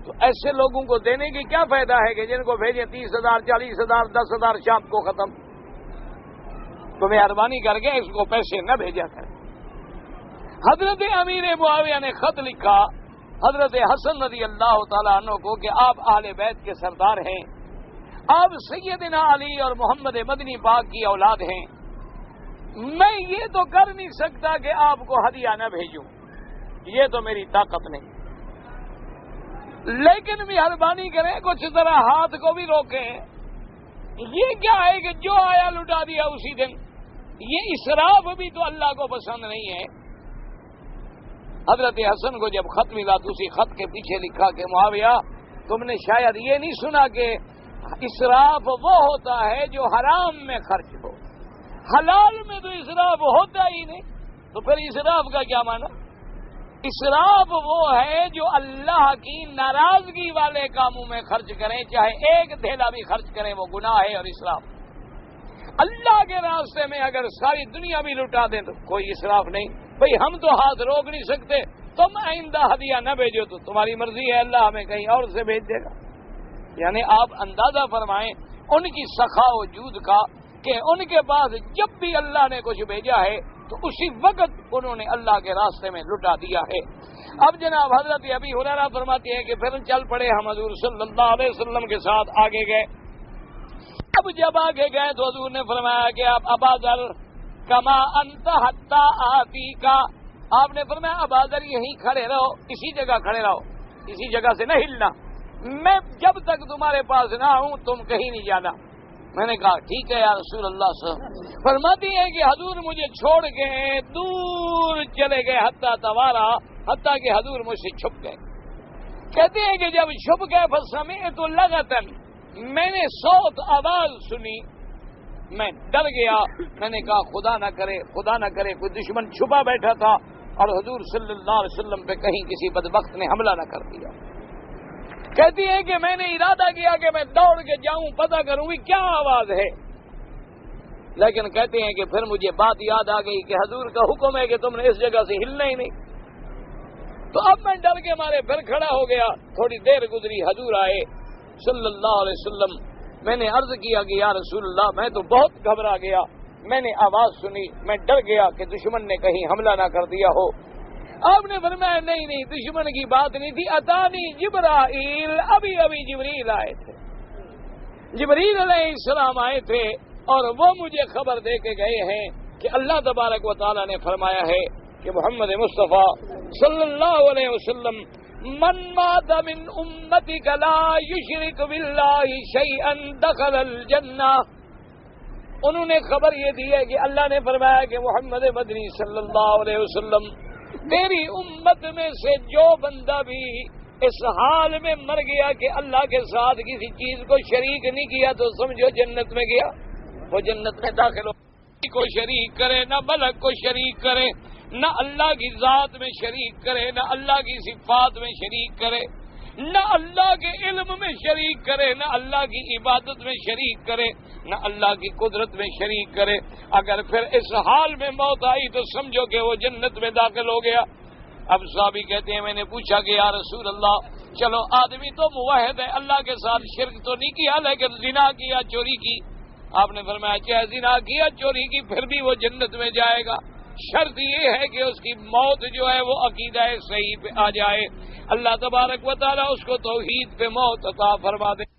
تو ایسے لوگوں کو دینے کی کیا فائدہ ہے کہ جن کو بھیجیں 30,000 40,000 10,000 شام کو ختم. تو مہربانی کر کے اس کو پیسے نہ بھیجا کریں. حضرت امیر معاویہ نے خط لکھا حضرت حسن رضی اللہ تعالیٰ عنہ کو کہ آپ اہل بیت کے سردار ہیں, آپ سیدنا علی اور محمد مدنی پاک کی اولاد ہیں, میں یہ تو کر نہیں سکتا کہ آپ کو ہدیہ نہ بھیجوں, یہ تو میری طاقت نہیں, لیکن مہربانی کریں کچھ طرح ہاتھ کو بھی روکیں. یہ کیا ہے کہ جو آیا لٹا دیا اسی دن, یہ اسراف بھی تو اللہ کو پسند نہیں ہے. حضرت حسن کو جب خط ملا تو اسی خط کے پیچھے لکھا کہ معاویہ تم نے شاید یہ نہیں سنا کہ اسراف وہ ہوتا ہے جو حرام میں خرچ ہو, حلال میں تو اسراف ہوتا ہی نہیں, تو پھر اسراف کا کیا معنی. اسراف وہ ہے جو اللہ کی ناراضگی والے کاموں میں خرچ کریں, چاہے ایک دھیلا بھی خرچ کریں وہ گناہ ہے اور اسراف. اللہ کے راستے میں اگر ساری دنیا بھی لٹا دیں تو کوئی اسراف نہیں. بھئی ہم تو ہاتھ روک نہیں سکتے, تم آئندہ ہدیہ نہ بھیجو تو تمہاری مرضی ہے, اللہ ہمیں کہیں اور سے بھیج دے گا. یعنی آپ اندازہ فرمائیں ان کی سخا و جود کا کہ ان کے پاس جب بھی اللہ نے کچھ بھیجا ہے تو اسی وقت انہوں نے اللہ کے راستے میں لٹا دیا ہے. اب جناب حضرت ابی ہریرہ فرماتے ہیں کہ پھر چل پڑے ہم حضور صلی اللہ علیہ وسلم کے ساتھ آگے گئے. اب جب آگے گئے تو حضور نے فرمایا کہ آپ ابا ذر کما انت حتی آتی کا, آپ نے فرمایا ابا ذر یہیں کھڑے رہو, اسی جگہ کھڑے رہو, اسی جگہ سے نہ ہلنا, میں جب تک تمہارے پاس نہ ہوں تم کہیں نہیں جانا. میں نے کہا ٹھیک ہے یا رسول اللہ صلی اللہ علیہ وسلم. فرماتی ہے کہ حضور مجھے چھوڑ کے دور چلے گئے حتی توارا, حتیٰ کہ حضور مجھ سے چھپ گئے. کہتے ہیں کہ جب چھپ گئے فسمعت لغتن, میں نے صوت آواز سنی, میں ڈر گیا. میں نے کہا خدا نہ کرے کوئی دشمن چھپا بیٹھا تھا اور حضور صلی اللہ علیہ وسلم پہ کہیں کسی بدبخت نے حملہ نہ کر دیا. کہتی ہے کہ میں نے ارادہ کیا کہ میں دوڑ کے جاؤں پتہ کروں گی کیا آواز ہے, لیکن کہتے ہیں کہ پھر مجھے بات یاد آ گئی کہ حضور کا حکم ہے کہ تم نے اس جگہ سے ہلنا ہی نہیں. تو اب میں ڈر کے مارے پھر کھڑا ہو گیا. تھوڑی دیر گزری, حضور آئے صلی اللہ علیہ وسلم. میں نے عرض کیا کہ یا رسول اللہ میں تو بہت گھبرا گیا, میں نے آواز سنی, میں ڈر گیا کہ دشمن نے کہیں حملہ نہ کر دیا ہو. آپ نے فرمایا نہیں دشمن کی بات نہیں تھی, اتانی جبرائیل, ابھی جبریل آئے تھے, جبریل علیہ السلام آئے تھے اور وہ مجھے خبر دے کے گئے ہیں کہ اللہ تبارک و تعالی نے فرمایا ہے کہ محمد مصطفیٰ صلی اللہ علیہ وسلم من مات من امتک لا یشرک باللہ شیئا دخل الجنہ. انہوں نے خبر یہ دی ہے کہ اللہ نے فرمایا کہ محمد مدنی صلی اللہ علیہ وسلم تیری امت میں سے جو بندہ بھی اس حال میں مر گیا کہ اللہ کے ساتھ کسی چیز کو شریک نہیں کیا تو سمجھو جنت میں گیا، وہ جنت میں داخل ہو۔ کو شریک کرے، نہ ملک کو شریک کرے، نہ اللہ کی ذات میں شریک کرے، نہ اللہ کی صفات میں شریک کرے، نہ اللہ کے علم میں شریک کرے، نہ اللہ کی عبادت میں شریک کرے، نہ اللہ کی قدرت میں شریک کرے۔ اگر پھر اس حال میں موت آئی تو سمجھو کہ وہ جنت میں داخل ہو گیا۔ اب صحابی کہتے ہیں میں نے پوچھا کہ یا رسول اللہ، چلو آدمی تو موحد ہے، اللہ کے ساتھ شرک تو نہیں کیا، لیکن زنا کیا، چوری کی۔ آپ نے فرمایا چاہے زنا کیا، چوری کی، پھر بھی وہ جنت میں جائے گا، شرط یہ ہے کہ اس کی موت جو ہے وہ عقیدہ صحیح پہ آ جائے، اللہ تبارک و تعالیٰ اس کو توحید پہ موت عطا فرما دے۔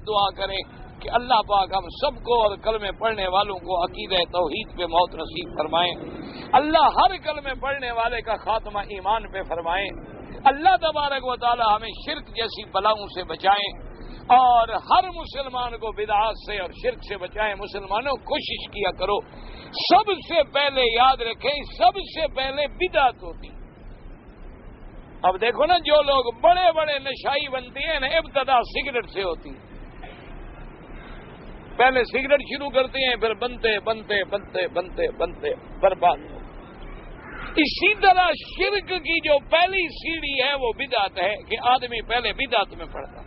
دعا کریں کہ اللہ پاک ہم سب کو اور کلمے پڑھنے والوں کو عقیدہ توحید پہ موت نصیب فرمائیں. اللہ ہر کلمے پڑھنے والے کا خاتمہ ایمان پہ فرمائیں. اللہ تبارک و تعالی ہمیں شرک جیسی بلاؤں سے بچائیں اور ہر مسلمان کو بدعات سے اور شرک سے بچائیں. مسلمانوں کوشش کیا کرو، سب سے پہلے یاد رکھیں سب سے پہلے بدعت ہوتی. اب دیکھو نا جو لوگ بڑے بڑے نشائی بنتے ہیں نا، ابتدا سگریٹ سے ہوتی. پہلے سگریٹ شروع کرتے ہیں، پھر بنتے بنتے بنتے بنتے بنتے برباد ہو. اسی طرح شرک کی جو پہلی سیڑھی ہے وہ بدعت ہے کہ آدمی پہلے بدعت میں پڑتا.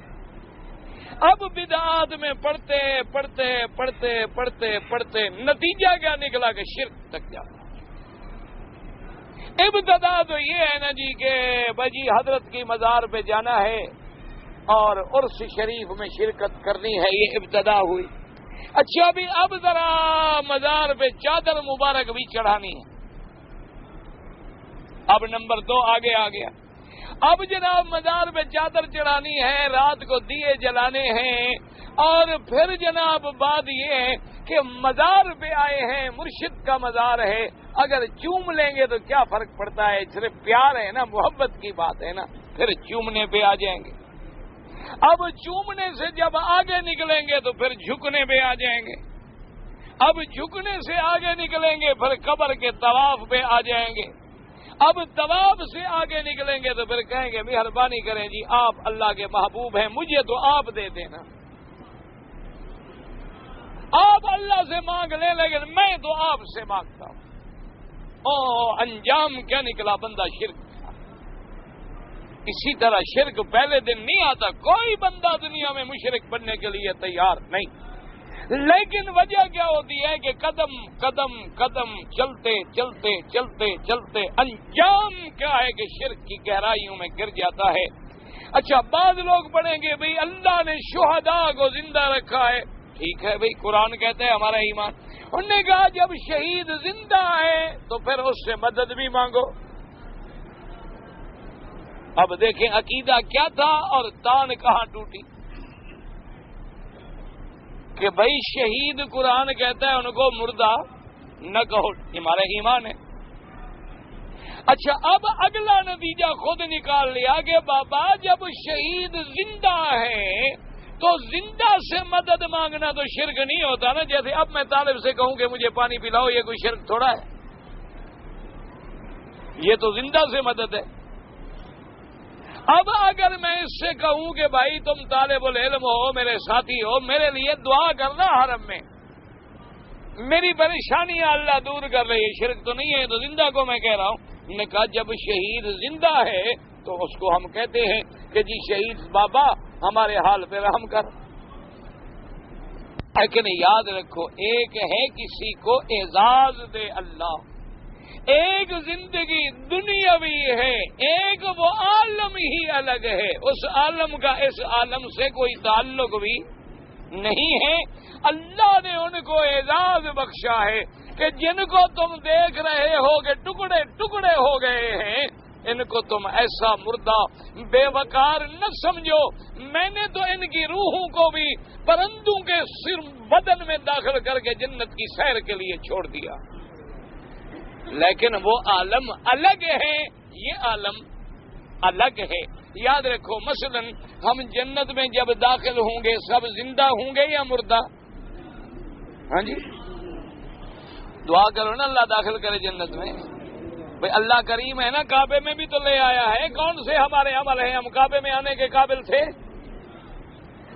اب بدعات میں پڑھتے پڑھتے پڑھتے پڑھتے پڑھتے نتیجہ کیا نکلا کہ شرک تک جاتا. ابتدا تو یہ ہے نا جی کہ بھائی حضرت کی مزار پہ جانا ہے اور عرس شریف میں شرکت کرنی ہے، یہ ابتدا ہوئی. اچھا بھی اب ذرا مزار پہ چادر مبارک بھی چڑھانی ہے. اب نمبر 2 آگے آ گیا. اب جناب مزار پہ چادر چڑھانی ہے، رات کو دیے جلانے ہیں، اور پھر جناب بات یہ ہے کہ مزار پہ آئے ہیں، مرشد کا مزار ہے، اگر چوم لیں گے تو کیا فرق پڑتا ہے، صرف پیار ہے نا، محبت کی بات ہے نا، پھر چومنے پہ آ جائیں گے. اب چومنے سے جب آگے نکلیں گے تو پھر جھکنے پہ آ جائیں گے. اب جھکنے سے آگے نکلیں گے پھر قبر کے طواف پہ آ جائیں گے. اب طواف سے آگے نکلیں گے تو پھر کہیں گے مہربانی کریں جی آپ اللہ کے محبوب ہیں، مجھے تو آپ دے دینا. آپ اللہ سے مانگ لیں لیکن میں تو آپ سے مانگتا ہوں. انجام کیا نکلا؟ بندہ شرک. اسی طرح شرک پہلے دن نہیں آتا. کوئی بندہ دنیا میں مشرک بننے کے لیے تیار نہیں، لیکن وجہ کیا ہوتی ہے کہ قدم قدم قدم چلتے چلتے چلتے چلتے انجام کیا ہے کہ شرک کی گہرائیوں میں گر جاتا ہے. اچھا بعض لوگ پڑھیں گے بھئی اللہ نے شہداء کو زندہ رکھا ہے. ٹھیک ہے بھئی، قرآن کہتا ہے ہمارا ایمان. انہوں نے کہا جب شہید زندہ ہے تو پھر اس سے مدد بھی مانگو. اب دیکھیں عقیدہ کیا تھا اور تان کہاں ٹوٹی کہ بھائی شہید قرآن کہتا ہے ان کو مردہ نہ کہو، ہمارا ایمان ہے. اچھا اب اگلا نتیجہ خود نکال لیا کہ بابا جب شہید زندہ ہے تو زندہ سے مدد مانگنا تو شرک نہیں ہوتا نا. جیسے اب میں طالب سے کہوں کہ مجھے پانی پلاؤ، یہ کوئی شرک تھوڑا ہے، یہ تو زندہ سے مدد ہے. اب اگر میں اس سے کہوں کہ بھائی تم طالب العلم ہو، میرے ساتھی ہو، میرے لیے دعا کرنا حرم میں، میری پریشانیاں اللہ دور کر رہی ہے، شرک تو نہیں ہے. تو زندہ کو میں کہہ رہا ہوں. نے کہا جب شہید زندہ ہے تو اس کو ہم کہتے ہیں کہ جی شہید بابا ہمارے حال پہ رحم کر. لیکن یاد رکھو ایک ہے کسی کو اعزاز دے اللہ، ایک زندگی دنیاوی ہے، ایک وہ عالم ہی الگ ہے. اس عالم کا اس عالم سے کوئی تعلق بھی نہیں ہے. اللہ نے ان کو اعزاز بخشا ہے کہ جن کو تم دیکھ رہے ہو کہ ٹکڑے ٹکڑے ہو گئے ہیں، ان کو تم ایسا مردہ بے وقار نہ سمجھو. میں نے تو ان کی روحوں کو بھی پرندوں کے سر بدن میں داخل کر کے جنت کی سیر کے لیے چھوڑ دیا. لیکن وہ عالم الگ ہے، یہ عالم الگ ہے. یاد رکھو مثلا ہم جنت میں جب داخل ہوں گے سب زندہ ہوں گے یا مردہ؟ ہاں جی دعا کرو نا اللہ داخل کرے جنت میں. بھئی اللہ کریم ہے نا، کعبے میں بھی تو لے آیا ہے. کون سے ہمارے عمل ہیں ہم کعبے میں آنے کے قابل تھے؟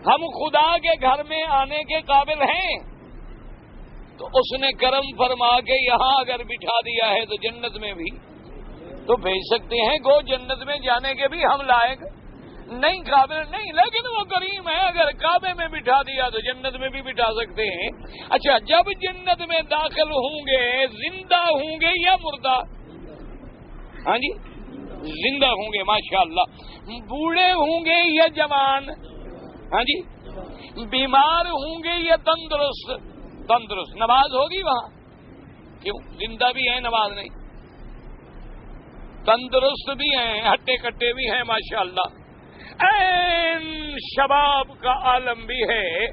ہم خدا کے گھر میں آنے کے قابل ہیں؟ تو اس نے کرم فرما کے یہاں اگر بٹھا دیا ہے تو جنت میں بھی تو بھیج سکتے ہیں. گو جنت میں جانے کے بھی ہم لائق نہیں، قابل نہیں، لیکن وہ کریم ہے، اگر کعبے میں بٹھا دیا تو جنت میں بھی بٹھا سکتے ہیں. اچھا جب جنت میں داخل ہوں گے زندہ ہوں گے یا مردہ؟ ہاں جی زندہ ہوں گے ماشاءاللہ. بوڑھے ہوں گے یا جوان؟ ہاں جی بیمار ہوں گے یا تندرست؟ تندرست. نماز ہوگی وہاں؟ کیوں؟ زندہ بھی ہیں نماز نہیں، تندرست بھی ہیں، ہٹے کٹے بھی ہیں ماشاءاللہ. این شباب کا عالم بھی ہے،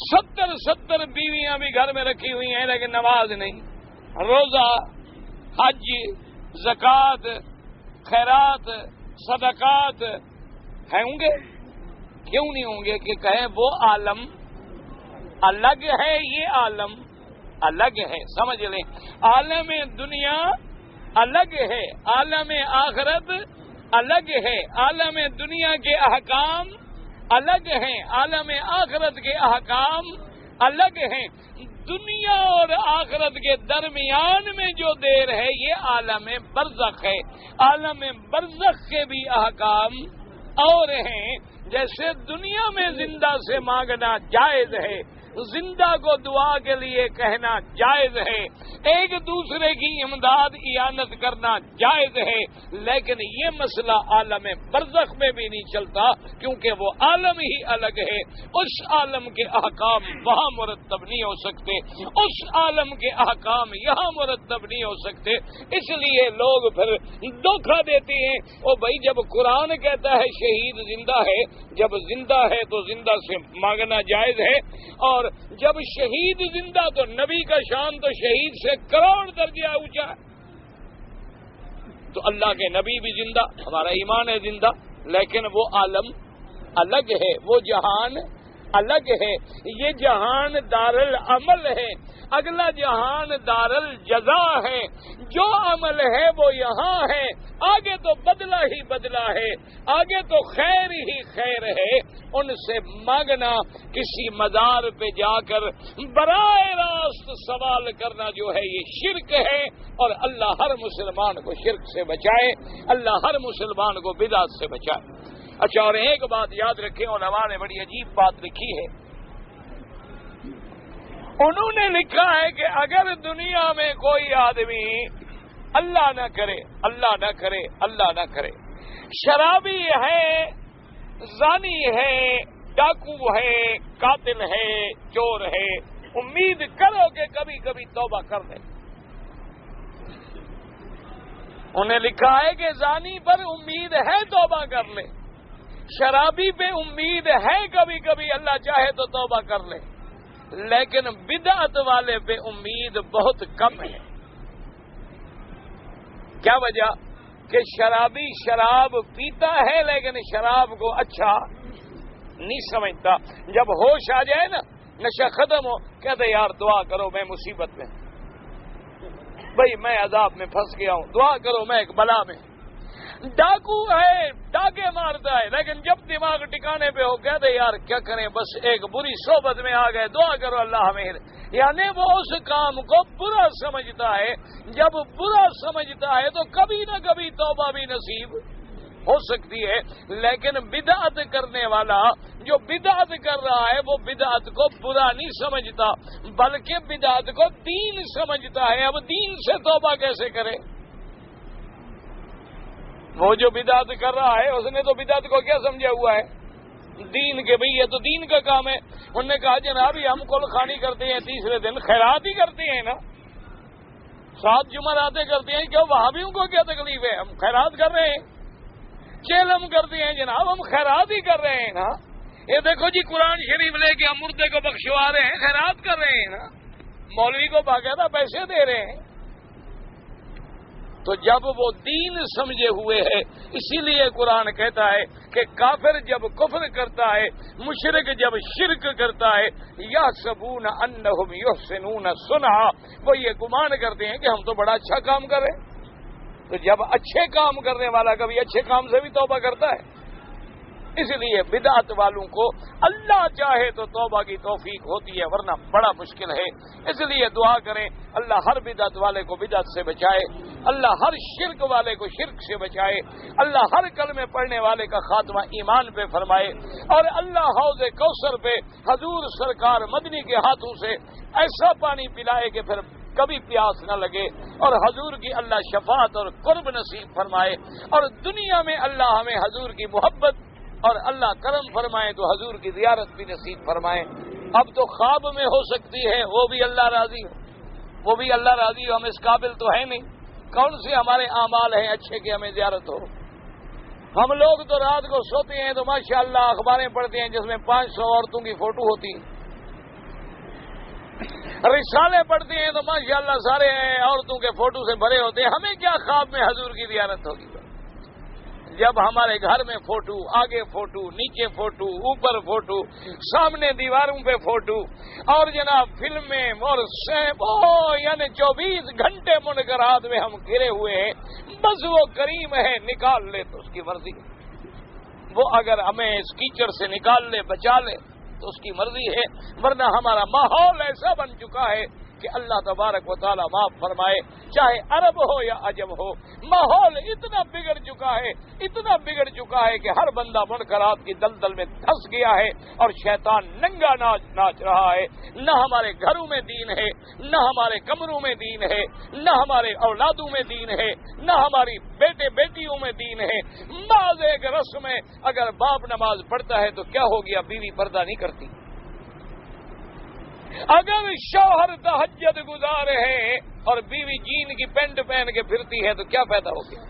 70 بیویاں بھی گھر میں رکھی ہوئی ہیں لیکن نماز نہیں، روزہ، حج، زکوٰۃ، خیرات، صدقات ہوں گے؟ کیوں نہیں ہوں گے؟ کہ کہیں وہ عالم الگ ہے، یہ عالم الگ ہے. سمجھ لیں، عالم دنیا الگ ہے، عالم آخرت الگ ہے، عالم دنیا کے احکام الگ ہیں، عالم آخرت کے احکام الگ ہیں. دنیا اور آخرت کے درمیان میں جو دیر ہے یہ عالم برزخ ہے. عالم برزخ کے بھی احکام اور ہیں. جیسے دنیا میں زندہ سے مانگنا جائز ہے، زندہ کو دعا کے لیے کہنا جائز ہے، ایک دوسرے کی امداد اعانت کرنا جائز ہے، لیکن یہ مسئلہ عالم برزخ میں بھی نہیں چلتا، کیونکہ وہ عالم ہی الگ ہے. اس عالم کے احکام وہاں مرتب نہیں ہو سکتے، اس عالم کے احکام یہاں مرتب نہیں ہو سکتے. اس لیے لوگ پھر دھوکہ دیتے ہیں. او بھائی، جب قرآن کہتا ہے شہید زندہ ہے، جب زندہ ہے تو زندہ سے مانگنا جائز ہے، اور جب شہید زندہ تو نبی کا شان تو شہید سے کروڑ درجہ اونچا ہے. تو اللہ کے نبی بھی زندہ، ہمارا ایمان ہے زندہ، لیکن وہ عالم الگ ہے، وہ جہان الگ ہے. یہ جہان دارالعمل ہے، اگلا جہان دارالجزا ہے. جو عمل ہے وہ یہاں ہے، آگے تو بدلہ ہی بدلہ ہے، آگے تو خیر ہی خیر ہے. ان سے مانگنا، کسی مزار پہ جا کر براہ راست سوال کرنا جو ہے یہ شرک ہے. اور اللہ ہر مسلمان کو شرک سے بچائے، اللہ ہر مسلمان کو بدعت سے بچائے. اچھا، اور ایک بات یاد رکھیں، علماء نے بڑی عجیب بات لکھی ہے. انہوں نے لکھا ہے کہ اگر دنیا میں کوئی آدمی اللہ نہ کرے، اللہ نہ کرے، اللہ نہ کرے، شرابی ہے، زانی ہے، ڈاکو ہے، قاتل ہے، چور ہے، امید کرو کہ کبھی کبھی توبہ کر لے. انہیں لکھا ہے کہ زانی پر امید ہے توبہ کر لے، شرابی پہ امید ہے کبھی کبھی اللہ چاہے تو توبہ کر لے، لیکن بدعت والے پہ امید بہت کم ہے. کیا وجہ؟ کہ شرابی شراب پیتا ہے لیکن شراب کو اچھا نہیں سمجھتا. جب ہوش آ جائے نا، نشہ ختم ہو، کہتے یار دعا کرو میں مصیبت میں، بھائی میں عذاب میں پھنس گیا ہوں، دعا کرو میں ایک بلا میں. ڈاکو ہے، ڈاکے مارتا ہے، لیکن جب دماغ ٹکانے پہ ہو کہتے یار کیا کریں، بس ایک بری صحبت میں آ گئے، دعا کرو اللہ ہمیں. یعنی وہ اس کام کو برا سمجھتا ہے. جب برا سمجھتا ہے تو کبھی نہ کبھی توبہ بھی نصیب ہو سکتی ہے. لیکن بدعت کرنے والا جو بدعت کر رہا ہے وہ بدعت کو برا نہیں سمجھتا، بلکہ بدعت کو دین سمجھتا ہے. اب دین سے توبہ کیسے کرے؟ وہ جو بدعت کر رہا ہے اس نے تو بدعت کو کیا سمجھا ہوا ہے؟ دین کے. بھئی یہ تو دین کا کام ہے. انہوں نے کہا جناب ہم کل خانی کرتے ہیں، تیسرے دن خیرات ہی کرتے ہیں نا، 7 جمعراتیں کرتے ہیں، کیوں وہابیوں کو کیا تکلیف ہے؟ ہم خیرات کر رہے ہیں. چیلم کرتے ہیں جناب، ہم خیرات ہی کر رہے ہیں نا. یہ دیکھو جی قرآن شریف لے کے ہم مردے کو بخشوا رہے ہیں، خیرات کر رہے ہیں نا، مولوی کو باقاعدہ پیسے دے رہے ہیں. تو جب وہ دین سمجھے ہوئے ہے، اسی لیے قرآن کہتا ہے کہ کافر جب کفر کرتا ہے، مشرک جب شرک کرتا ہے، یحسبون انہم یحسنون صنعا، وہ یہ گمان کرتے ہیں کہ ہم تو بڑا اچھا کام کر رہے ہیں. تو جب اچھے کام کرنے والا کبھی اچھے کام سے بھی توبہ کرتا ہے. اس لیے بدعت والوں کو اللہ چاہے تو توبہ کی توفیق ہوتی ہے، ورنہ بڑا مشکل ہے. اس لیے دعا کریں اللہ ہر بدعت والے کو بدعت سے بچائے، اللہ ہر شرک والے کو شرک سے بچائے، اللہ ہر کلمے پڑھنے والے کا خاتمہ ایمان پہ فرمائے، اور اللہ حوض کوثر پہ حضور سرکار مدنی کے ہاتھوں سے ایسا پانی پلائے کہ پھر کبھی پیاس نہ لگے، اور حضور کی اللہ شفاعت اور قرب نصیب فرمائے، اور دنیا میں اللہ ہمیں حضور کی محبت اور اللہ کرم فرمائے تو حضور کی زیارت بھی نصیب فرمائے. اب تو خواب میں ہو سکتی ہے، وہ بھی اللہ راضی ہو، وہ بھی اللہ راضی ہو. ہم اس قابل تو ہے نہیں، کون سے ہمارے اعمال ہیں اچھے کہ ہمیں زیارت ہو؟ ہم لوگ تو رات کو سوتے ہیں تو ماشاءاللہ اخباریں پڑھتے ہیں جس میں 500 عورتوں کی فوٹو ہوتی ہیں، رسالے پڑھتے ہیں تو ماشاءاللہ سارے عورتوں کے فوٹو سے بھرے ہوتے ہیں۔ ہمیں کیا خواب میں حضور کی زیارت ہوگی؟ جب ہمارے گھر میں فوٹو، آگے فوٹو، نیچے فوٹو، اوپر فوٹو، سامنے دیواروں پہ فوٹو، اور جناب فلمیں اور یعنی 24 گھنٹے منکرات میں ہم گھرے ہوئے ہیں۔ بس وہ کریم ہے، نکال لے تو اس کی مرضی، وہ اگر ہمیں اس کیچڑ سے نکال لے، بچا لے تو اس کی مرضی ہے، ورنہ ہمارا ماحول ایسا بن چکا ہے کہ اللہ تبارک و تعالیٰ معاف فرمائے، چاہے عرب ہو یا عجم ہو، ماحول اتنا بگڑ چکا ہے کہ ہر بندہ منکرات کی دلدل میں دھس گیا ہے، اور شیطان ننگا ناچ رہا ہے۔ نہ ہمارے گھروں میں دین ہے، نہ ہمارے کمروں میں دین ہے، نہ ہمارے اولادوں میں دین ہے، نہ ہماری بیٹے بیٹیوں میں دین ہے۔ بعض ایک رسم میں اگر باپ نماز پڑھتا ہے تو کیا ہو گیا، بیوی پردہ نہیں کرتی۔ اگر شوہر تہجد گزار ہے اور بیوی جین کی پینٹ پہن کے پھرتی ہے تو کیا فائدہ ہو گیا؟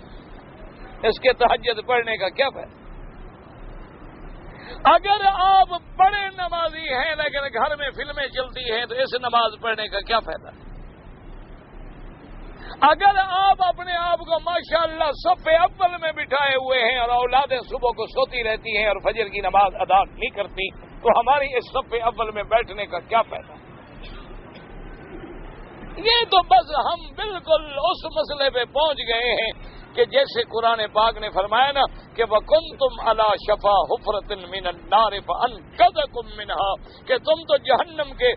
اس کے تہجد پڑھنے کا کیا فائدہ؟ اگر آپ بڑے نمازی ہیں لیکن گھر میں فلمیں چلتی ہیں تو اس نماز پڑھنے کا کیا فائدہ؟ اگر آپ اپنے آپ کو ماشاءاللہ صف اول میں بٹھائے ہوئے ہیں اور اولادیں صبح کو سوتی رہتی ہیں اور فجر کی نماز ادا نہیں کرتی تو ہماری اس صف اول میں بیٹھنے کا کیا فائدہ؟ یہ تو بس ہم بالکل اس مسئلے پہ پہنچ گئے ہیں کہ جیسے قرآن پاک نے فرمایا نا کہ وَكُنْتُمْ عَلَى شَفَا حُفْرَةٍ مِّنَ النَّارِ فَأَنْقَذَكُم مِّنْهَا، کہ تم تو جہنم کے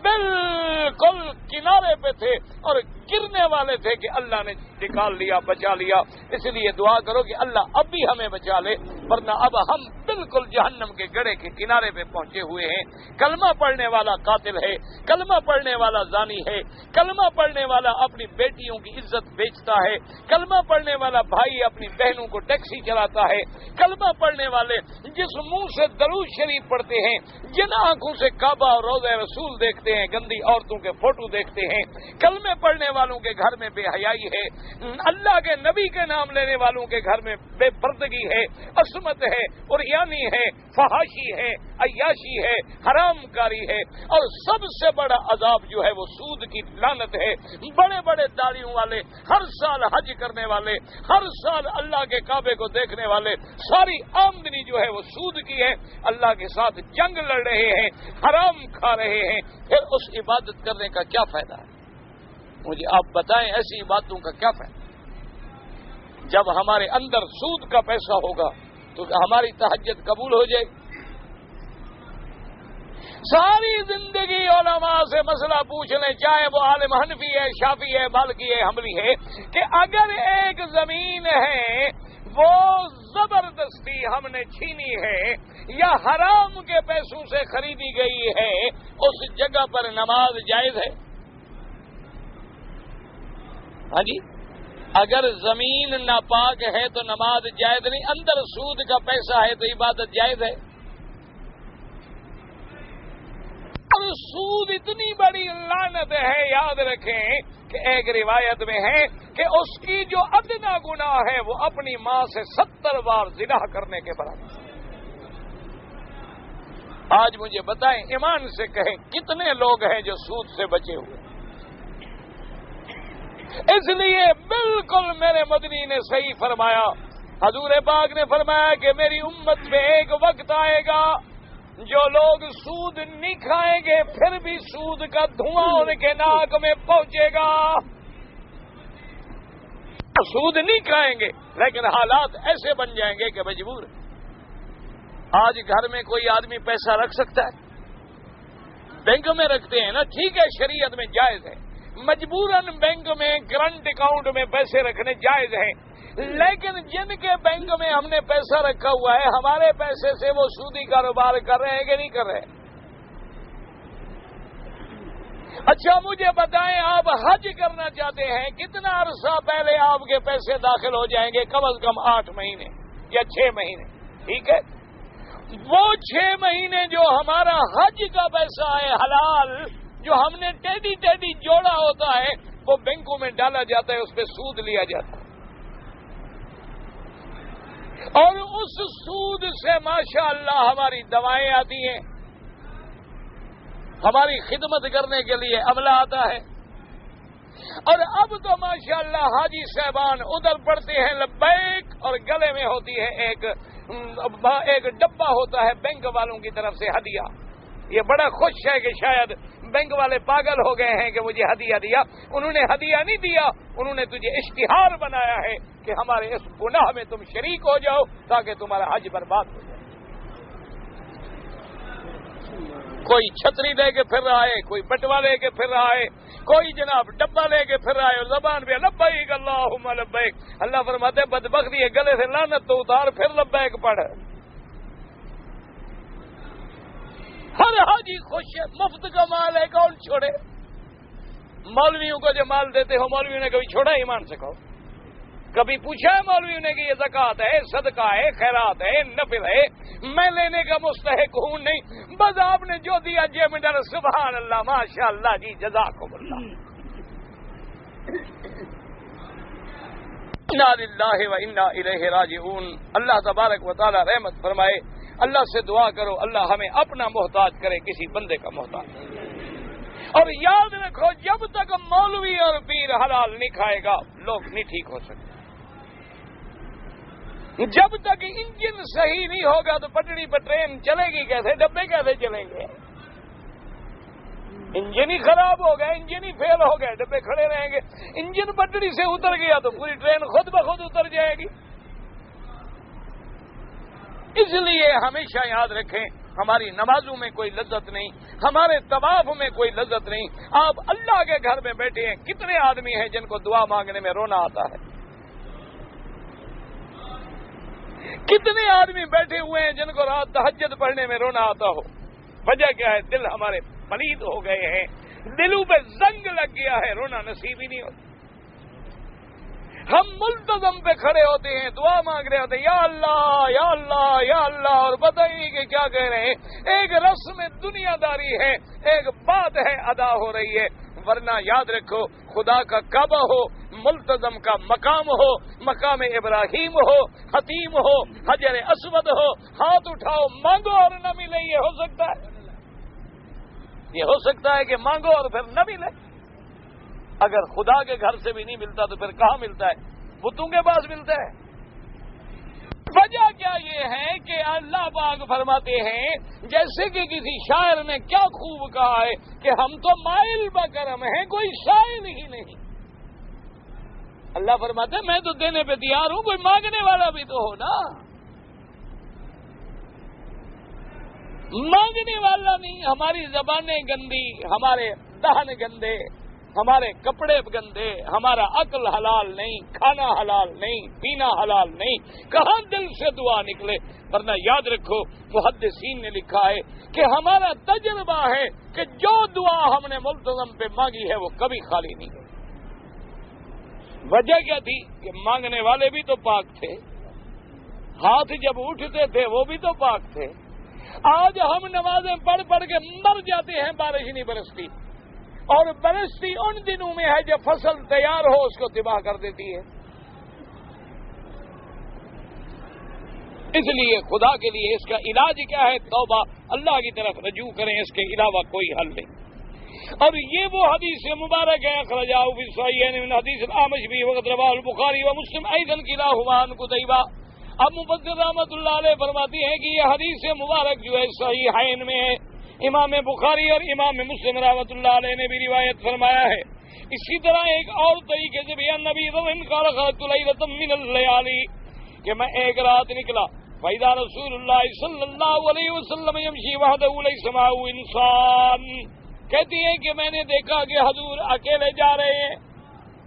بالکل کنارے پہ تھے اور گرنے والے تھے کہ اللہ نے نکال لیا، بچا لیا۔ اس لیے دعا کرو کہ اللہ اب بھی ہمیں بچا لے، ورنہ اب ہم بالکل جہنم کے گڑھے کے کنارے پہ پہنچے ہوئے ہیں۔ کلمہ پڑھنے والا قاتل ہے، کلمہ پڑھنے والا زانی ہے، کلمہ پڑھنے والا اپنی بیٹیوں کی عزت بیچتا ہے، کلمہ پڑھنے والا بھائی اپنی بہنوں کو ٹیکسی چلاتا ہے، کلمہ پڑھنے والے جس منہ سے درود شریف پڑھتے ہیں، جن آنکھوں سے کعبہ اور روضہ رسول دیکھتے ہیں، گندی عورتوں کے فوٹو دیکھتے ہیں، کلمے پڑھنے والوں کے گھر میں بے حیائی ہے، اللہ کے نبی کے نام لینے والوں کے گھر میں بے پردگی ہے، عصمت ہے، عریانی ہے، فحاشی ہے، عیاشی ہے، حرام کاری ہے، اور سب سے بڑا عذاب جو ہے وہ سود کی لعنت ہے۔ بڑے بڑے داڑھیوں والے، ہر سال حج کرنے والے، ہر سال اللہ کے کعبے کو دیکھنے والے، ساری آمدنی جو ہے وہ سود کی ہے، اللہ کے ساتھ جنگ لڑ رہے ہیں، حرام کھا رہے ہیں، پھر اس عبادت کرنے کا کیا فائدہ ہے؟ مجھے آپ بتائیں ایسی باتوں کا کیا فائدہ؟ جب ہمارے اندر سود کا پیسہ ہوگا تو ہماری تہجد قبول ہو جائے گی۔ ساری زندگی علماء سے مسئلہ پوچھ لیں، چاہے وہ عالم حنفی ہے، شافعی ہے، مالکی ہے، حنبلی ہے، کہ اگر ایک زمین ہے وہ زبردستی ہم نے چھینی ہے یا حرام کے پیسوں سے خریدی گئی ہے، اس جگہ پر نماز جائز ہے؟ ہاں جی، اگر زمین ناپاک ہے تو نماز جائز نہیں، اندر سود کا پیسہ ہے تو عبادت جائز ہے۔ اور سود اتنی بڑی لعنت ہے، یاد رکھیں کہ ایک روایت میں ہے کہ اس کی جو ادنا گناہ ہے وہ اپنی ماں سے 70 بار زنا کرنے کے برابر۔ آج مجھے بتائیں، ایمان سے کہیں کتنے لوگ ہیں جو سود سے بچے ہوئے؟ اس لیے بالکل میرے مدنی نے صحیح فرمایا، حضور پاک نے فرمایا کہ میری امت میں ایک وقت آئے گا جو لوگ سود نہیں کھائیں گے پھر بھی سود کا دھواں ان کے ناک میں پہنچے گا۔ سود نہیں کھائیں گے لیکن حالات ایسے بن جائیں گے کہ مجبور۔ آج گھر میں کوئی آدمی پیسہ رکھ سکتا ہے؟ بینک میں رکھتے ہیں نا، ٹھیک ہے، شریعت میں جائز ہے، مجبوراً بینک میں کرنٹ اکاؤنٹ میں پیسے رکھنے جائز ہیں، لیکن جن کے بینک میں ہم نے پیسہ رکھا ہوا ہے ہمارے پیسے سے وہ سودی کاروبار کر رہے ہیں کہ نہیں کر رہے؟ اچھا مجھے بتائیں، آپ حج کرنا چاہتے ہیں، کتنا عرصہ پہلے آپ کے پیسے داخل ہو جائیں گے؟ کم از کم 8 مہینے یا 6 مہینے، ٹھیک ہے؟ وہ 6 مہینے جو ہمارا حج کا پیسہ ہے حلال، جو ہم نے ٹیڈی جوڑا ہوتا ہے، وہ بینکوں میں ڈالا جاتا ہے، اس پہ سود لیا جاتا ہے۔ اور اس سود سے ماشاءاللہ ہماری دوائیں آتی ہیں، ہماری خدمت کرنے کے لیے عملہ آتا ہے۔ اور اب تو ماشاءاللہ حاجی صاحبان ادھر پڑتے ہیں لبیک، اور گلے میں ہوتی ہے ایک ڈبہ ہوتا ہے بینک والوں کی طرف سے ہدیہ۔ یہ بڑا خوش ہے کہ شاید بینک والے پاگل ہو گئے ہیں کہ مجھے ہدیہ دیا۔ انہوں نے ہدیہ نہیں دیا، انہوں نے تجھے اشتہار بنایا ہے کہ ہمارے اس گناہ میں تم شریک ہو جاؤ تاکہ تمہارا حج برباد ہو جائے۔ کوئی چھتری لے کے پھر رہا ہے، کوئی بٹوا لے کے پھر رہا ہے، کوئی جناب ڈبہ لے کے پھر رہا ہے، اور زبان پہ لبیک اللہم لبیک۔ اللہ فرماتے بدبختی ہے، گلے سے لعنت تو اتار پھر لبیک پڑھ۔ ہر حاجی خوش ہے، مفت کا مال ہے، کون چھوڑے؟ مولویوں کو جو مال دیتے ہو، مولویوں نے کبھی چھوڑا؟ ایمان سے کہو، کبھی پوچھا ہے مولویوں نے کہ یہ زکوٰۃ ہے، صدقہ ہے، خیرات ہے، نفل ہے، میں لینے کا مستحق ہوں؟ نہیں، بس آپ نے جو دیا جیب میں ڈالا، سبحان اللہ، ماشاء اللہ جی، جزاکم اللہ۔ انا للہ و انا الیہ راجعون۔ اللہ تبارک و تعالی رحمت فرمائے۔ اللہ سے دعا کرو اللہ ہمیں اپنا محتاج کرے، کسی بندے کا محتاج۔ اور یاد رکھو، جب تک مولوی اور پیر حلال نہیں کھائے گا لوگ نہیں ٹھیک ہو سکتے۔ جب تک انجن صحیح نہیں ہوگا تو پٹڑی پر ٹرین چلے گی کیسے؟ ڈبے کیسے چلیں گے؟ انجن ہی خراب ہو گئے، انجن ہی فیل ہو گئے، ڈبے کھڑے رہیں گے۔ انجن پٹڑی سے اتر گیا تو پوری ٹرین خود بخود اتر جائے گی۔ اس لیے ہمیشہ یاد رکھیں، ہماری نمازوں میں کوئی لذت نہیں، ہمارے طواف میں کوئی لذت نہیں۔ آپ اللہ کے گھر میں بیٹھے ہیں، کتنے آدمی ہیں جن کو دعا مانگنے میں رونا آتا ہے؟ کتنے آدمی بیٹھے ہوئے ہیں جن کو رات تہجد پڑھنے میں رونا آتا ہو؟ وجہ کیا ہے؟ دل ہمارے پلید ہو گئے ہیں، دلوں پہ زنگ لگ گیا ہے، رونا نصیب ہی نہیں ہوتا۔ ہم ملتزم پہ کھڑے ہوتے ہیں، دعا مانگ رہے ہوتے ہیں، یا اللہ یا اللہ یا اللہ، اور پتہ ہی نہیں کہ کیا کہہ رہے ہیں۔ ایک رسم دنیا داری ہے، ایک بات ہے ادا ہو رہی ہے۔ ورنہ یاد رکھو، خدا کا کعبہ ہو، ملتزم کا مقام ہو، مقام ابراہیم ہو، حتیم ہو، حجر اسود ہو، ہاتھ اٹھاؤ مانگو اور نہ ملے، یہ ہو سکتا ہے؟ یہ ہو سکتا ہے کہ مانگو اور پھر نہ ملے؟ اگر خدا کے گھر سے بھی نہیں ملتا تو پھر کہاں ملتا ہے؟ بتوں کے پاس ملتا ہے۔ وجہ کیا یہ ہے کہ اللہ پاک فرماتے ہیں، جیسے کہ کسی شاعر نے کیا خوب کہا ہے کہ ہم تو مائل بکرم ہیں، کوئی سائل ہی نہیں۔ اللہ فرماتے ہیں میں تو دینے پہ تیار ہوں، کوئی مانگنے والا بھی تو ہو نا۔ مانگنے والا نہیں، ہماری زبانیں گندی، ہمارے دہن گندے، ہمارے کپڑے گندے، ہمارا عقل حلال نہیں، کھانا حلال نہیں، پینا حلال نہیں، کہاں دل سے دعا نکلے؟ ورنہ یاد رکھو، محدثین نے لکھا ہے کہ ہمارا تجربہ ہے کہ جو دعا ہم نے ملتزم پہ مانگی ہے وہ کبھی خالی نہیں گئی۔ وجہ کیا تھی؟ کہ مانگنے والے بھی تو پاک تھے، ہاتھ جب اٹھتے تھے وہ بھی تو پاک تھے۔ آج ہم نمازیں پڑھ پڑھ کے مر جاتے ہیں، بارش نہیں برستی، اور برستی ان دنوں میں ہے جب فصل تیار ہو اس کو تباہ کر دیتی ہے۔ اس لیے خدا کے لیے اس کا علاج کیا ہے؟ توبہ، اللہ کی طرف رجوع کریں، اس کے علاوہ کوئی حل نہیں۔ اور یہ وہ حدیث مبارک ہے، اخرجہ فی الصحیحین من حدیث الاعمش بھی وقت رواہ البخاری و مسلم ایضا کلاہما عن قتیبہ۔ اب مفسر رحمۃ اللہ علیہ فرماتی ہیں کہ یہ حدیث مبارک جو ہے صحیحین میں ہے، امام بخاری اور امام مسلم رحمۃ اللہ علیہ نے بھی روایت فرمایا ہے۔ اسی طرح ایک اور طریقے سے بھی نبی قال خرجت لیلۃ من اللیالی، کہ میں ایک رات نکلا، فإذا رسول اللہ صلی اللہ علیہ وسلم یمشی وحدہ لیس معه انسان، کہتی ہے کہ میں نے دیکھا کہ حضور اکیلے جا رہے ہیں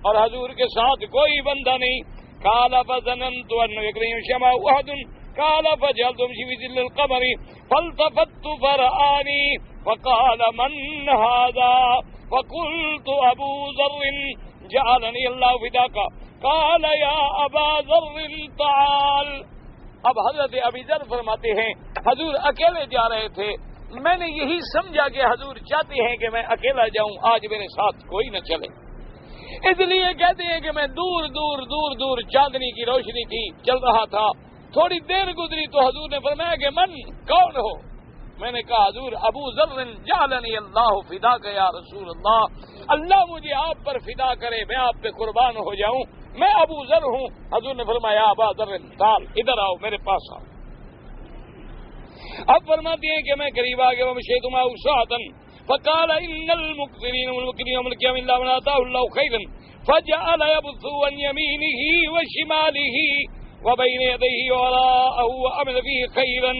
اور حضور کے ساتھ کوئی بندہ نہیں۔ قال فظننت انه يمشي معه احد، قال فجعلت امشي في ظل القمر فالتفت فرآني فقال من هذا فقلت ابو ذر جعلني الله فداك قال يا ابا ذر تعال۔ اب حضرت ابی ذر فرماتے ہیں حضور اکیلے جا رہے تھے، میں نے یہی سمجھا کہ حضور چاہتے ہیں کہ میں اکیلا جاؤں، آج میرے ساتھ کوئی نہ چلے، اس لیے کہتے ہیں کہ میں دور دور دور دور چاندنی کی روشنی تھی چل رہا تھا، تھوڑی دیر گزری تو حضور نے فرمایا کہ من کون ہو؟ میں نے کہا حضور ابو ذر جعلنی اللہ فدا کا یا رسول اللہ، اللہ مجھے آپ پر فدا کرے، میں آپ پہ قربان ہو جاؤں، میں ابو ذر ہوں۔ حضور نے فرمایا ابا ذر تعال، ادھر آؤ، میرے پاس آؤ۔ اب فرماتے ہیں کہ میں قریب آ گیا، ومشيت معه ساعة فقال ان المكثرين والمكرمين يوم القيامة الا من آتاه الله خيرا فجعل يبث عن يمينه وشماله وبين يديه وراءه وعمل فيه خيرا۔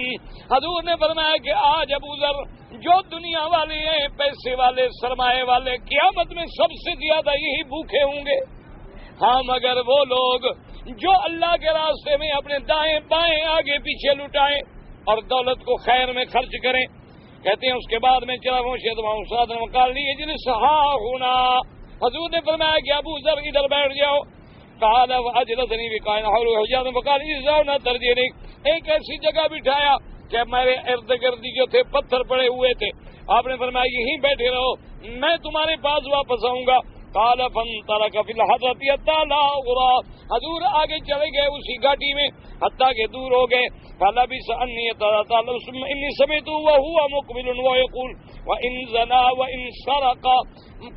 حضور نے فرمایا کہ آج ابو ذر جو دنیا والے ہیں، پیسے والے، سرمایہ والے، قیامت میں سب سے زیادہ یہی بھوکے ہوں گے۔ ہاں مگر وہ لوگ جو اللہ کے راستے میں اپنے دائیں بائیں آگے پیچھے لٹائیں اور دولت کو خیر میں خرچ کریں۔ کہتے ہیں اس کے بعد میں چلا مکال لی اجلس ہاں ہونا، حضور نے فرمایا کہ ابو ذر ادھر بیٹھ جاؤ۔ قال واجلسني بقائن حول حجاز فقال اذا ترجیح، ایک ایسی جگہ بٹھایا کہ میرے ارد گرد جو تھے پتھر پڑے ہوئے تھے، آپ نے فرمایا یہیں بیٹھے رہو، میں تمہارے پاس واپس آؤں گا۔ قال فانطلق في الحضرة حتى لا أرى، حضور آگے چلے گئے اسی گھاٹی میں حتیٰ کہ دور ہو گئے۔ فلبث عني يتطلع ثم إني سمعته وهو مقبل ويقول وإن زنا وإن سرق،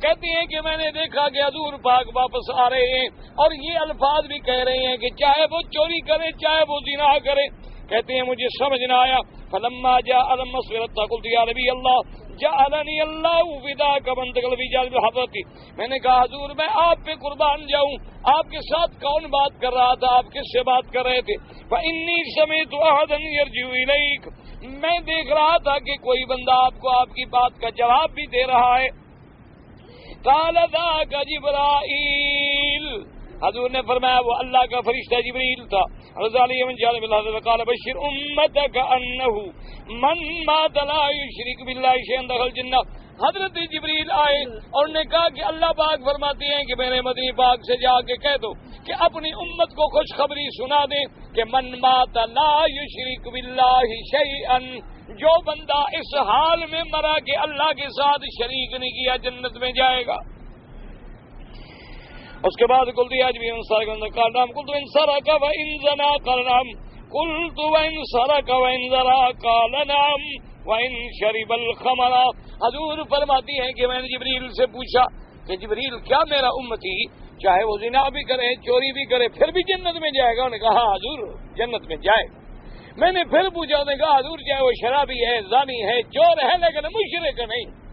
کہتے ہیں کہ میں نے دیکھا کہ حضور پاک واپس آ رہے ہیں اور یہ الفاظ بھی کہہ رہے ہیں کہ چاہے وہ چوری کرے چاہے وہ زنا کرے۔ کہتے ہیں مجھے سمجھ نہ آیا۔ فلما جاء المسورة قلت يا نبي الله جعلني الله فداك من تقلبي جانب حضرتي، میں نے کہا حضور میں آپ پہ قربان جاؤں، آپ کے ساتھ کون بات کر رہا تھا، آپ کس سے بات کر رہے تھے؟ فإني سمعت أحدا يرجع إليك، میں دیکھ رہا تھا کہ کوئی بندہ آپ کو آپ کی بات کا جواب بھی دے رہا ہے۔ قال ذاك جبرائیل، حضور نے فرمایا وہ اللہ کا فرشتہ جبریل تھا۔ رضا علیہ من جانب اللہ وقال بشر امتك انه من مات لا يشرك بالله شيئا دخل الجنہ۔ حضرت جبریل آئے اور نے کہا کہ اللہ پاک فرماتے ہیں کہ میرے مدنی پاک سے جا کے کہہ دو کہ اپنی امت کو خوشخبری سنا دیں کہ من مات لا يشرك بالله شيئا، جو بندہ اس حال میں مرا کہ اللہ کے ساتھ شریک نہیں کیا جنت میں جائے گا۔ اس کے بعد قلت یا جبریل ان سرق قال نعم قلت ان سرق وان زنا قال نعم قلت وان سرق وان زنا قال نعم وان شرب الخمر۔ حضور فرماتی ہیں کہ میں نے جبریل سے پوچھا کہ جبریل کیا میرا امتی چاہے وہ زنا بھی کرے چوری بھی کرے پھر بھی جنت میں جائے گا؟ انہوں نے کہا ہاں حضور جنت میں جائے گا۔ میں نے پھر پوچھا، انہوں نے کہا حضور چاہے وہ شرابی ہے، زانی ہے، چور ہے، لیکن مشرک نہیں۔